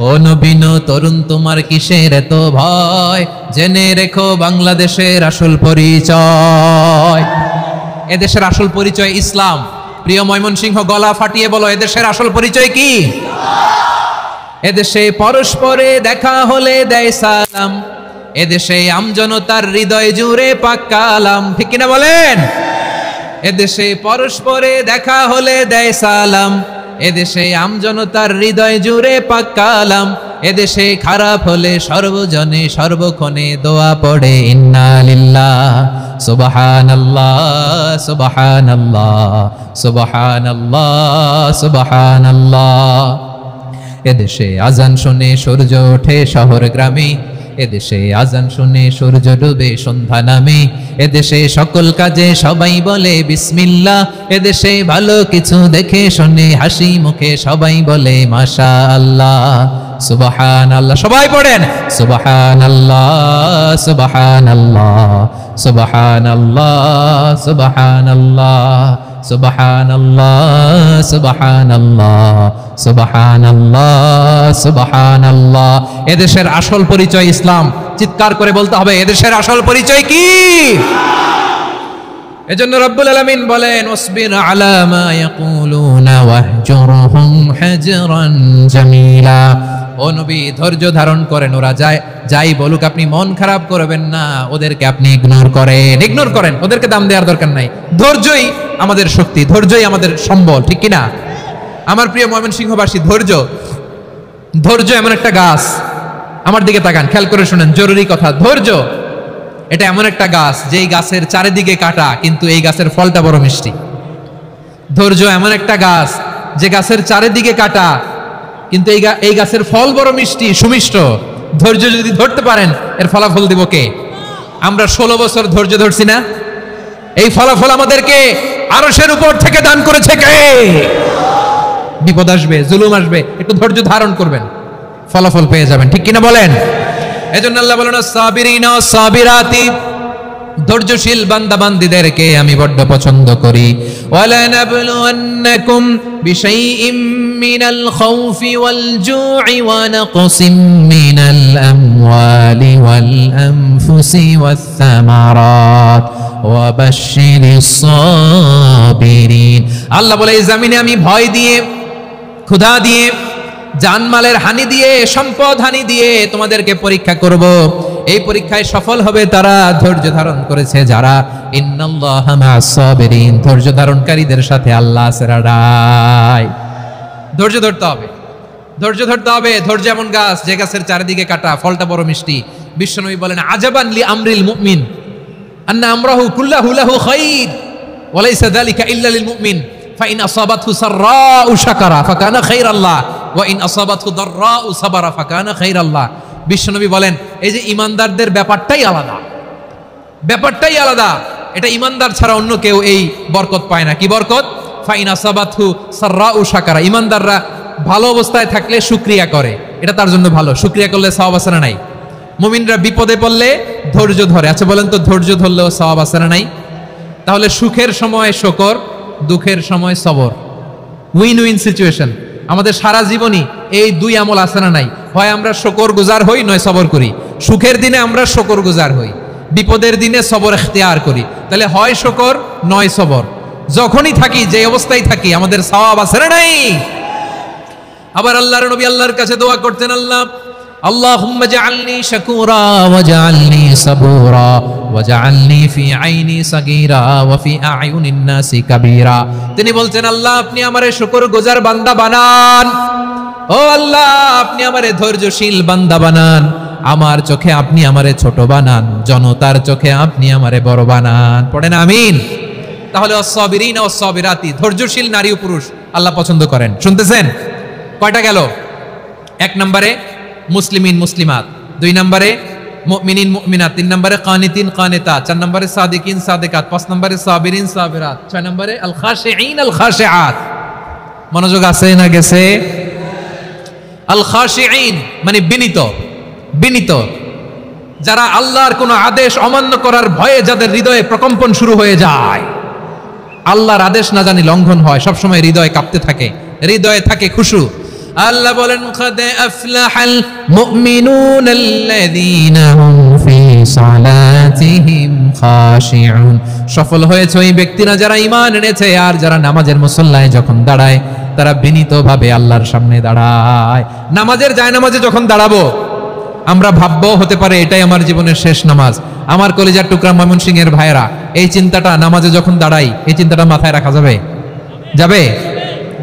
Speaker 1: ও নবীন তরুণ, তোমার কিসের এত ভয়? জেনে রেখো বাংলাদেশের আসল পরিচয়। এদেশের আসল পরিচয় ইসলাম। প্রিয় ময়মনসিংহ, গলা ফাটিয়ে বলো, এদেশের আসল পরিচয় কি? এদেশে পরস্পরে দেখা হলে দেয় সালাম, এদেশে আমজনতার হৃদয় জুড়ে পাক্কা আলাম। ঠিক কিনা বলেন? এদেশে পরস্পরে দেখা হলে দেয় সালাম, এদেশে আমজনতার হৃদয় জুড়ে পাক্কা আলাম, এদেশে খারাপ হলে সর্বজনে সর্বক্ষণে দোয়া পড়ে ইন্না লিল্লাহ সুবহানাল্লাহ সুবহানাল্লাহ সুবহানাল্লাহ সুবহানাল্লাহ। এদেশে আজান শুনে সূর্য ওঠে শহর গ্রামে, এদেশে আজান শুনে সূর্য ডুবে সন্ধ্যা নামে, এদেশে সকল কাজে সবাই বলে বিসমিল্লাহ, এদেশে ভালো কিছু দেখে শুনে হাসি মুখে সবাই বলে মাশাআল্লাহ সুবহানাল্লাহ। সবাই পড়েন সুবহানাল্লাহ সুবহানাল্লাহ সুবহানাল্লাহ সুবহানাল্লাহ সুবহানাল্লাহ সুবহানাল্লাহ সুবহানাল্লাহ সুবহানাল্লাহ। এদেশের আসল পরিচয় ইসলাম। চিৎকার করে বলতে হবে, এদেশের আসল পরিচয় কি? এজন্য রব্বুল আলামিন বলেন ওয়াসবির আলা মা ইয়াকুলুনা ওয়াহজুরহুম হাজরান জামিলা। ও নবী, ধৈর্য ধারণ করেন, ওরা যাই বলুক আপনি মন খারাপ করবেন না, ওদেরকে আপনি ইগনোর করেন, ওদেরকে দাম দেওয়ার দরকার নাই। ধৈর্যই আমাদের শক্তি, ধৈর্যই আমাদের সম্বল। ঠিক কিনা? আমার প্রিয় ময়মনসিংহবাসী, ধৈর্য এমন একটা গাছ। আমার দিকে তাকান, খেয়াল করে শুনেন, জরুরি কথা। ধৈর্য এটা এমন একটা গাছ যেই গাছের চারিদিকে কাটা, কিন্তু এই গাছের ফলটা বড় মিষ্টি। ধৈর্য এমন একটা গাছ যে গাছের চারিদিকে কাটা, কিন্তু এই গাছের ফল বড় মিষ্টি সুমিষ্ট। ধৈর্য যদি ধরতে পারেন, এর ফলাফল দিব কে? আমরা 16 বছর ধৈর্য ধরছি না? এই ফলাফল আমাদেরকে আরশের উপর থেকে দান করেছে কে? বিপদ আসবে, জুলুম আসবে, একটু ধৈর্য ধারণ করবেন, ফলাফল পেয়ে যাবেন। ঠিক কিনা বলেন? এজন্য আল্লাহ বলেন সাবিরিনা সাবিরাতি, ধৈর্যশীল বান্দা বান্দীদেরকে আমি বড্ড পছন্দ করি। ওয়ালা নাবলুওয়ান্নাকুম বিশাইইম মিনাল খাউফি ওয়াল জু'i ওয়া নাকসিম মিনাল আমওয়ালি ওয়াল আনফুসি ওয়াস সামারাত ওয়া বাশশিরিস সাবিরিন। আল্লাহ বলে, এই জমিনে আমি ভয় দিয়ে, ক্ষুধা দিয়ে, জানমালের হানি দিয়ে, সম্পদ হানি দিয়ে তোমাদেরকে পরীক্ষা করব। এই পরীক্ষায় সফল হবে তারা ধৈর্য ধারণ করেছে যারা। ইন্নাল্লাহা মা'আস সাবিরিন, ধৈর্য ধারণকারীদের সাথে আল্লাহ আছে। ধৈর্য ধরতে হবে, ধৈর্য ধরতে হবে। ধৈর্য এমন গাছ যে গাছের চারিদিকে কাটা, ফলটা বড় মিষ্টি। বিশ্বনবী বলেন আজাবান লি আমরিল মুমিন আন্না আমরাহু কুল্লাহু লাহু খাইর ওয়া লাইসা যালিকা ইল্লা লিল মুমিন ফাইন আসাবাতহু সাররাউ শাকারা ফাকানা খাইরাল্লাহ ওয়া ইন আসাবাতহু দাররাউ সাবারা ফাকানা খাইরাল্লাহ। বিশ্বনবী বলেন, এই যে ইমানদারদের ব্যাপারটাই আলাদা, ব্যাপারটাই আলাদা। এটা ইমানদার ছাড়া অন্য কেউ এই বরকত পায় না। কি বরকত? ফাইন আসাবাতহু সাররাউ শাকারা। ইমানদাররা ভালো অবস্থায় থাকলে শুকরিয়া করে, এটা তার জন্য ভালো। শুকরিয়া করলে সওয়াব আছে না নাই? মুমিনরা বিপদে পড়লে ধৈর্য ধরে। আচ্ছা বলেন তো, ধৈর্য ধরলেও সওয়াব আছে না নাই? তাহলে সুখের সময় শুকর, দুঃখের সময় সবর, উইন উইন সিচুয়েশন। আমাদের সারা জীবনই এই দুই আমল আছে না নাই? হয় আমরা শুকর গুজার হই, নয় সবর করি। সুখের দিনে আমরা শুকর গুজার হই, বিপদের দিনে সবর ইখতিয়ার করি। তাহলে হয় শুকর নয় সবর। যখনই থাকি, যে অবস্থায় থাকি, আমাদের সওয়াব আছে না নাই? আবার আল্লাহর নবী আল্লাহর কাছে দোয়া করতেন, আল্লাহুম্মা জাআলনি শাকুরা ওয়াজআলনি সাবুরা ওয়াজআলনি ফি আইনি সাগীরা ওয়া ফি আ'য়ুনিন নাসি কাবীরা। তিনি বলছেন, আল্লাহ আপনি আমারে শুকরগুজার বান্দা বানান। ও আল্লাহ, আপনি আমারে ধৈর্যশীল বান্দা বানান। আমার চোখে আপনি আমারে ছোট বানান, জনতার চোখে আপনি আমারে বড় বানান। পড়েন আমিন। তাহলে আস-সাবিরিনা ওয়াস-সাবিরাতি, ধৈর্যশীল নারী ও পুরুষ আল্লাহ পছন্দ করেন। শুনতেছেন? কয়টা গেল? এক নম্বরে মুসলিমিন মুসলিমাত, দুই নম্বরে মুমিনিন মুমিনাত, তিন নম্বরে কানিতিন কানিতাত, চার নম্বরে সাদিকিন সাদিকাত, পাঁচ নম্বরে সাবিরিন সাবিরাত, ছয় নম্বরে আল খাশিঈন আল খাশিআত। মনোযোগ আছে না গেছে? আল খাশিঈন মানে বিনীত, বিনীত, যারা আল্লাহর কোন আদেশ অমান্য করার ভয়ে যাদের হৃদয়ে প্রকম্পন শুরু হয়ে যায়, আল্লাহর আদেশ না জানি লঙ্ঘন হয়, সবসময় হৃদয় কাঁপতে থাকে, হৃদয়ে থাকে খুশু। আল্লাহ বলেন কাদ আফলাহাল মুমিনুনাল্লাযীনা হুম ফি সালাতিহিম খাশিউন। সফল হয়েছে ওই ব্যক্তিরা যারা ঈমান এনেছে আর যারা নামাজের মুসল্লায় যখন দাঁড়ায় তারা বিনীতভাবে আল্লাহর সামনে দাঁড়ায়। নামাজের জায়নামাজে যখন দাঁড়াবো আমরা ভাববো হতে পারে এটাই আমার জীবনের শেষ নামাজ। আমার কলিজার টুকরা ময়মনসিংহের ভাইয়েরা, এই চিন্তাটা নামাজে যখন দাঁড়াই, এই চিন্তাটা মাথায় রাখা যাবে? যাবে?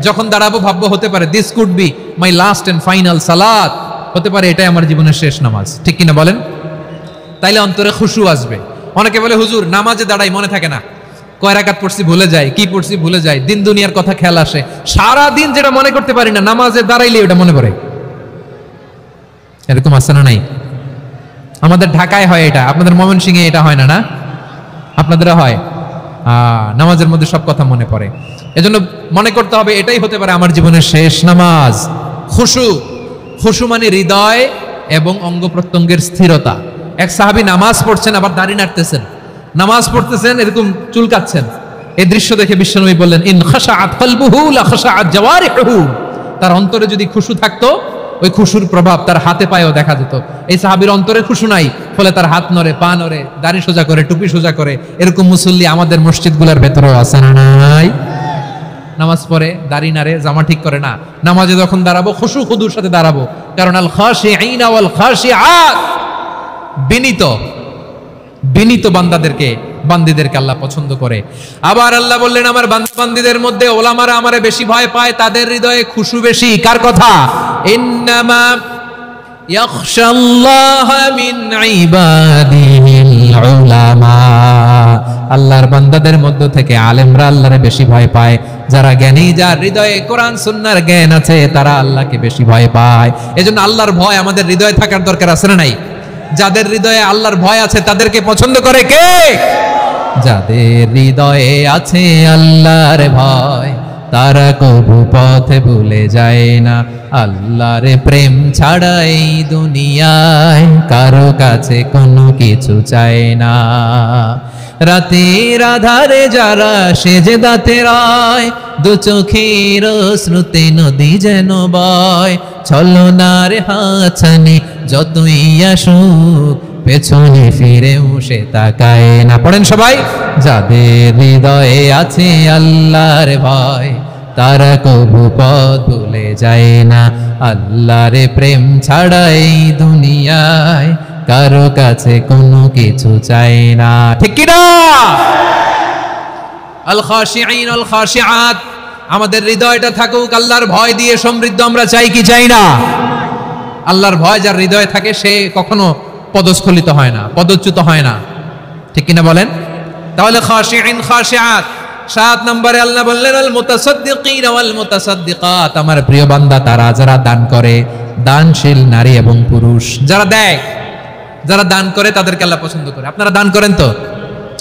Speaker 1: যখন দাঁড়াবো ভাববো হতে পারে this could be my last and final সালাত, হতে পারে এটাই আমার জীবনের শেষ নামাজ। ঠিক কিনা বলেন? তাইলে অন্তরে খুশু আসবে। অনেকে বলে হুজুর নামাজে দাঁড়াই মনে থাকে না, কয় রাকাত পড়ছি ভুলে যাই, কি পড়ছি ভুলে যাই, দিন দুনিয়ার কথা খেয়াল আসে, সারা দিন যেটা মনে করতে পারি না নামাজে দাঁড়াইলে ওটা মনে পড়ে। এরকম আছে না নাই? আমাদের ঢাকায় হয় এটা, আপনাদের ময়মনসিংহে এটা হয় না? না আপনাদের হয়? নামাজের মধ্যে সব কথা মনে পড়ে। এজন্য মনে করতে হবে এটাই হতে পারে আমার জীবনের শেষ নামাজ। খুশু, খুশু মানে হৃদয় এবং অঙ্গ প্রত্যঙ্গের স্থিরতা। এক সাহাবী নামাজ পড়ছেন আবার দাড়ি নাড়তেছেন, নামাজ পড়তেছেন এরকম চুলকাচ্ছেন। এই দৃশ্য দেখে বিশ্বনবী বললেন ইন খাশাআত কলবুহু লা খাশাআত জাওয়ারিহুহু। তার অন্তরে যদি খুশু থাকতো ওই খুশুর প্রভাব তার হাতে পায়েও দেখা যেত। এই সাহাবীর অন্তরে খুশু নাই, ফলে তার হাত নড়ে, পা নড়ে, দাড়ি সোজা করে, টুপি সোজা করে। এরকম মুসল্লি আমাদের মসজিদগুলোর ভেতরেও আছে না নাই? নামাজ পড়ে, দাড়ি নাড়ে, জামা ঠিক করে না। নামাজে যখন দাঁড়াবো খুশু খুদুর সাথে দাঁড়াবো, কারণ আল খাশিঈনা ওয়াল খাশিআত, বিনীত, বিনীত বান্দাদেরকে, বান্দীদেরকে আল্লাহ পছন্দ করে। আবার আল্লাহ বললেন আমার বান্দীদের মধ্যে ওলামারা আমারে বেশি ভয় পায়, তাদের হৃদয়ে খুশু বেশি। কার কথা? ইন্নামা ইয়াখশাল্লাহা মিন ইবাদিহিল উলামা। আল্লাহর বান্দাদের মধ্য থেকে আলেমরা আল্লাহরে বেশি ভয় পায়। যারা জ্ঞানী, যার হৃদয়ে কোরআন সুন্নাহর জ্ঞান আছে, তারা আল্লাহকে বেশি ভয় পায়। এজন্য আল্লাহর ভয় আমাদের হৃদয়ে থাকার দরকার আছে না নাই? যাদের হৃদয়ে আল্লাহর ভয় আছে তাদেরকে পছন্দ করে কে? যাদের হৃদয়ে আছে আল্লাহর ভয়, তারা কবু পথে ভুলে যায় না। আল্লাহর প্রেম ছাড়া এই দুনিয়ায় কারো কাছে কোনো কিছু চায় না। রাতের আধারে যারা সেজদাতে রয়, দু চোখের শ্রুতে নদী যেন বয়। ছলনার হাতছানি যতই আসুক, পেছনে ফিরেও সে তাকায় না। পড়েন সবাই। যাদের হৃদয়ে আছে আল্লাহর ভয়, তারা কবু পথ ভুলে যায় না। আল্লাহর প্রেম ছাড়া এই দুনিয়ায় কারো কাছে কোনো কিছু চাই না। ঠিক কি না? আল খাশিঈন আল খাশিআত, আমাদের হৃদয়টা থাকুক আল্লাহর ভয় দিয়ে সমৃদ্ধ। আমরা চাই কি চাই না? আল্লাহর ভয় যার হৃদয়ে থাকে সে কখনো পদস্খলিত হয় না, পদচ্যুত হয় না। ঠিক কিনা বলেন? তাহলে খাশিঈন খাশিআত। 7 নম্বরে আল্লাহ বললেন আল মুতাসাদ্দিকিন ওয়াল মুতাসাদ্দিকাত, আমার প্রিয় বান্দা তারা যারা দান করে, দানশীল নারী এবং পুরুষ যারা দেয়, যারা দান করে তাদেরকে আল্লাহ পছন্দ করে। আপনারা দান করেন তো?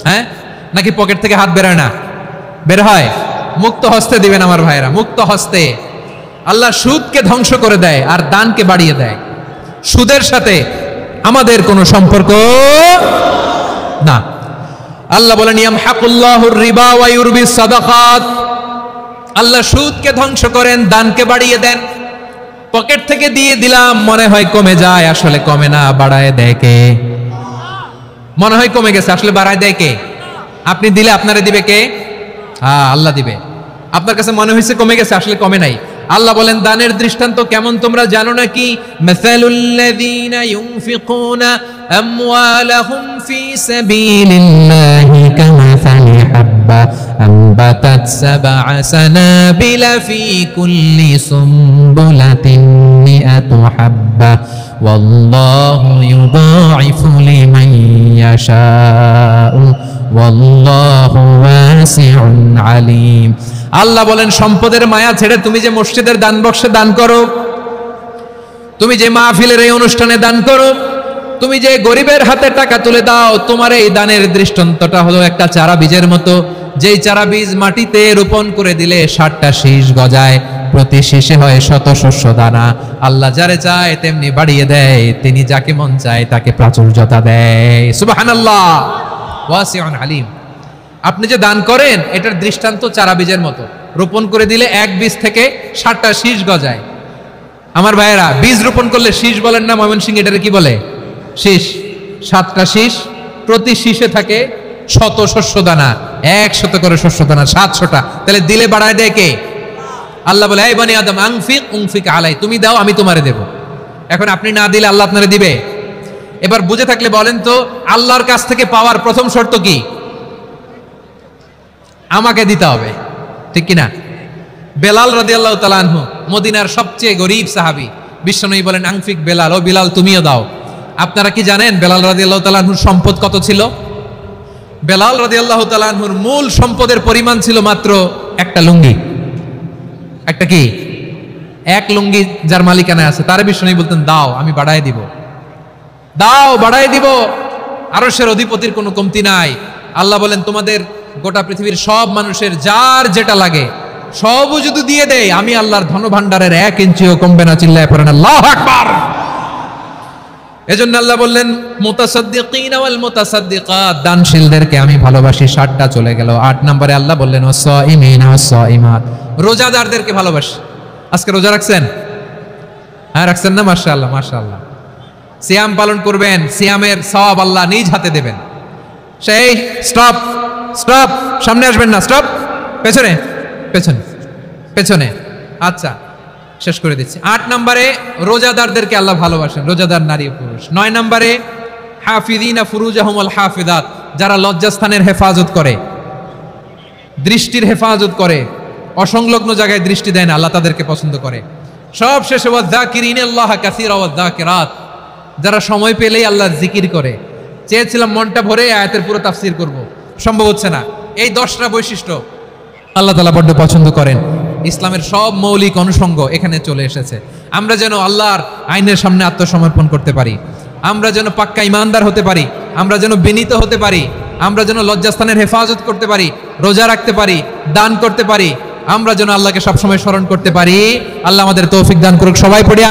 Speaker 1: হ্যাঁ, নাকি পকেট থেকে হাত বের হয় না? বের হয়। মুক্ত হস্তে দিবেন আমার ভাইরা, মুক্ত হস্তে। আল্লাহ সুদকে ধ্বংস করে দেয় আর দানকে বাড়িয়ে দেয়। সুদের সাথে আমাদের কোনো সম্পর্ক না। আল্লাহ বলেন ইয়ামহাকুল্লাহুর রিবা ওয়া ইউরবিস সাদাকাত, আল্লাহ সুদকে ধ্বংস করেন, দানকে বাড়িয়ে দেন। পকেট থেকে দিয়ে দিলাম মনে হয় কমে যায়, আসলে কমে না, বাড়ায় দেয় কে? মনে হয় কমে গেছে, আসলে বাড়ায় দেয় কে? আপনি দিলে আপনারে দিবে কে? হ্যাঁ, আল্লাহ দিবে। আপনার কাছে মনে হয়েছে কমে গেছে, আসলে কমে নাই। আল্লাহ বলেন দানের দৃষ্টান্ত কেমন তোমরা জানো নাকি? মাসালুল্লাযীনা ইউনফিকুনা আমওয়ালাহুম ফি সাবিলিল্লাহি কামাসালি হাব্বা আনবাতাত সাবআ সানাবিলা ফি কুল্লি সুমবুলাতিন মিআতু হাব্বা ওয়াল্লাহু ইউদাঈফু লিমান ইয়াশাউ ওয়াল্লাহু ওয়াসিউন আলীম। আল্লাহ বলেন সম্পদের মায়া ছেড়ে তুমি যে মসজিদের দান বক্সে দান করো, তুমি যে মাহফিলের এই অনুষ্ঠানে দান করো, তুমি যে গরিবের হাতে টাকা তুলে দাও, তোমার এই দানের দৃষ্টান্তটা হলো একটা চারা বীজের মতো, যেই চারা বীজ মাটিতে রোপণ করে দিলে 60টা শীষ গজায়, প্রতি শীষে হয় শত শস্য দানা। আল্লাহ যারে চায় তেমনি বাড়িয়ে দেয়, তিনি যাকে মন চায় তাকে প্রাচুর্যতা দেয়। সুবহানাল্লাহ, ওয়াসিউন আলিম। আপনি যে দান করেন এটার দৃষ্টান্ত চারা বীজের মতো, রোপণ করে দিলে এক বীজ থেকে 60টা শীষ গজায়। আমার ভাইয়েরা, বীজ রোপণ করলে শীষ বলেন না ময়মনসিংহ, এটারে কি বলে? শীষ। 7টা শীষ, প্রতি শীষে থাকে শত শস্য দানা, 100 করে শস্য দানা, 700টা। তাহলে দিলে বাড়ায় দেয় কে? আল্লাহ বলে, এই বনি আদম আনফিক উনফিক আলাই, তুমি দাও আমি তোমারে দেব। এখন আপনি না দিলে আল্লাহ আপনারে দিবে? এবার বুঝে থাকলে বলেন তো, আল্লাহর কাছ থেকে পাওয়ার প্রথম শর্ত কি? আমাকে দিতে হবে, ঠিক কিনা? বেলাল রাদিয়াল্লাহু তাআলা আনহু, মদিনার সবচেয়ে গরীব সাহাবী, বিশ্বনবী বলেন আনফিক বেলাল, ও বেলাল তুমিও দাও। আপনারা কি জানেন বেলাল রাদিয়াল্লাহু তাআলা আনহুর সম্পদ কত ছিল? বেলাল রাদিয়াল্লাহু তাআলা আনহুর মূল সম্পদের পরিমাণ ছিল মাত্র একটা লুঙ্গি। একটা কি? এক লুঙ্গি যার মালিকানায় আছে, তার বিশ্বনবী বলতেন দাও আমি বাড়ায় দিব, দাও বাড়ায় দিব। আরশের অধিপতির কোনো কমতি নাই। আল্লাহ বলেন তোমাদের গোটা পৃথিবীর সব মানুষের যার যেটা লাগে সবও যদি দিয়ে দেয়, আমি আল্লাহর ধনভাণ্ডারের 1 ইঞ্চিও কমবে না। চিল্লায় পড়েন আল্লাহু আকবার। এজন্য আল্লাহ বললেন মুতাসাদ্দিকিনা ওয়াল মুতাসাদ্দিকাত, দানশীলদেরকে আমি ভালোবাসি। 7টা চলে গেল। 8 নম্বরে আল্লাহ বললেন ওয়াসাইমিনা ওয়াসাইমাত, রোজাদারদেরকে ভালোবাসি। আজকে রোজা রাখছেন? হ্যাঁ রাখছেন না? মাশাআল্লাহ মাশাআল্লাহ। সিয়াম পালন করবেন, সিয়ামের সওয়াব আল্লাহ নিজ হাতে দেবেন। সেই স্টপ স্টপ, সামনে আসবেন না, স্টপ, পেছনে পেছনে পেছনে। আচ্ছা শেষ করে দিচ্ছি। 8 নম্বরে রোজাদারদেরকে আল্লাহ ভালোবাসেন, রোজাদার নারী পুরুষ। 9 নম্বরে হাফিযিনা ফুরুজাহুম ওয়াল হাফিযাত, যারা লজ্জাস্থানের হেফাজত করে, দৃষ্টির হেফাজত করে, অসংলগ্ন জায়গায় দৃষ্টি দেয় না, আল্লাহ তাদেরকে পছন্দ করে। সব শেষে ওয়াযাকিরিনাল্লাহ কাসীরা ওয়াযাকিরাত, যারা সময় পেলেই আল্লাহর জিকির করে। চেয়েছিলাম মনটা ভরে আয়াতের পুরো তাফসীর করব, সম্ভব হচ্ছে না। এই 10টা বৈশিষ্ট্য আল্লাহ তাআলা বড্ড পছন্দ করেন। ইসলামের সব মৌলিক অনুষঙ্গ এখানে চলে এসেছে। আমরা যেন আল্লাহর আইনের সামনে আত্মসমর্পণ করতে পারি, আমরা যেন পাক্কা ইমানদার হতে পারি, আমরা যেন বিনীত হতে পারি, আমরা যেন লজ্জাস্থানের হেফাজত করতে পারি, রোজা রাখতে পারি, দান করতে পারি, আমরা যেন আল্লাহকে সবসময় স্মরণ করতে পারি। আল্লাহ আমাদের তৌফিক দান করুক। সবাই পড়ি।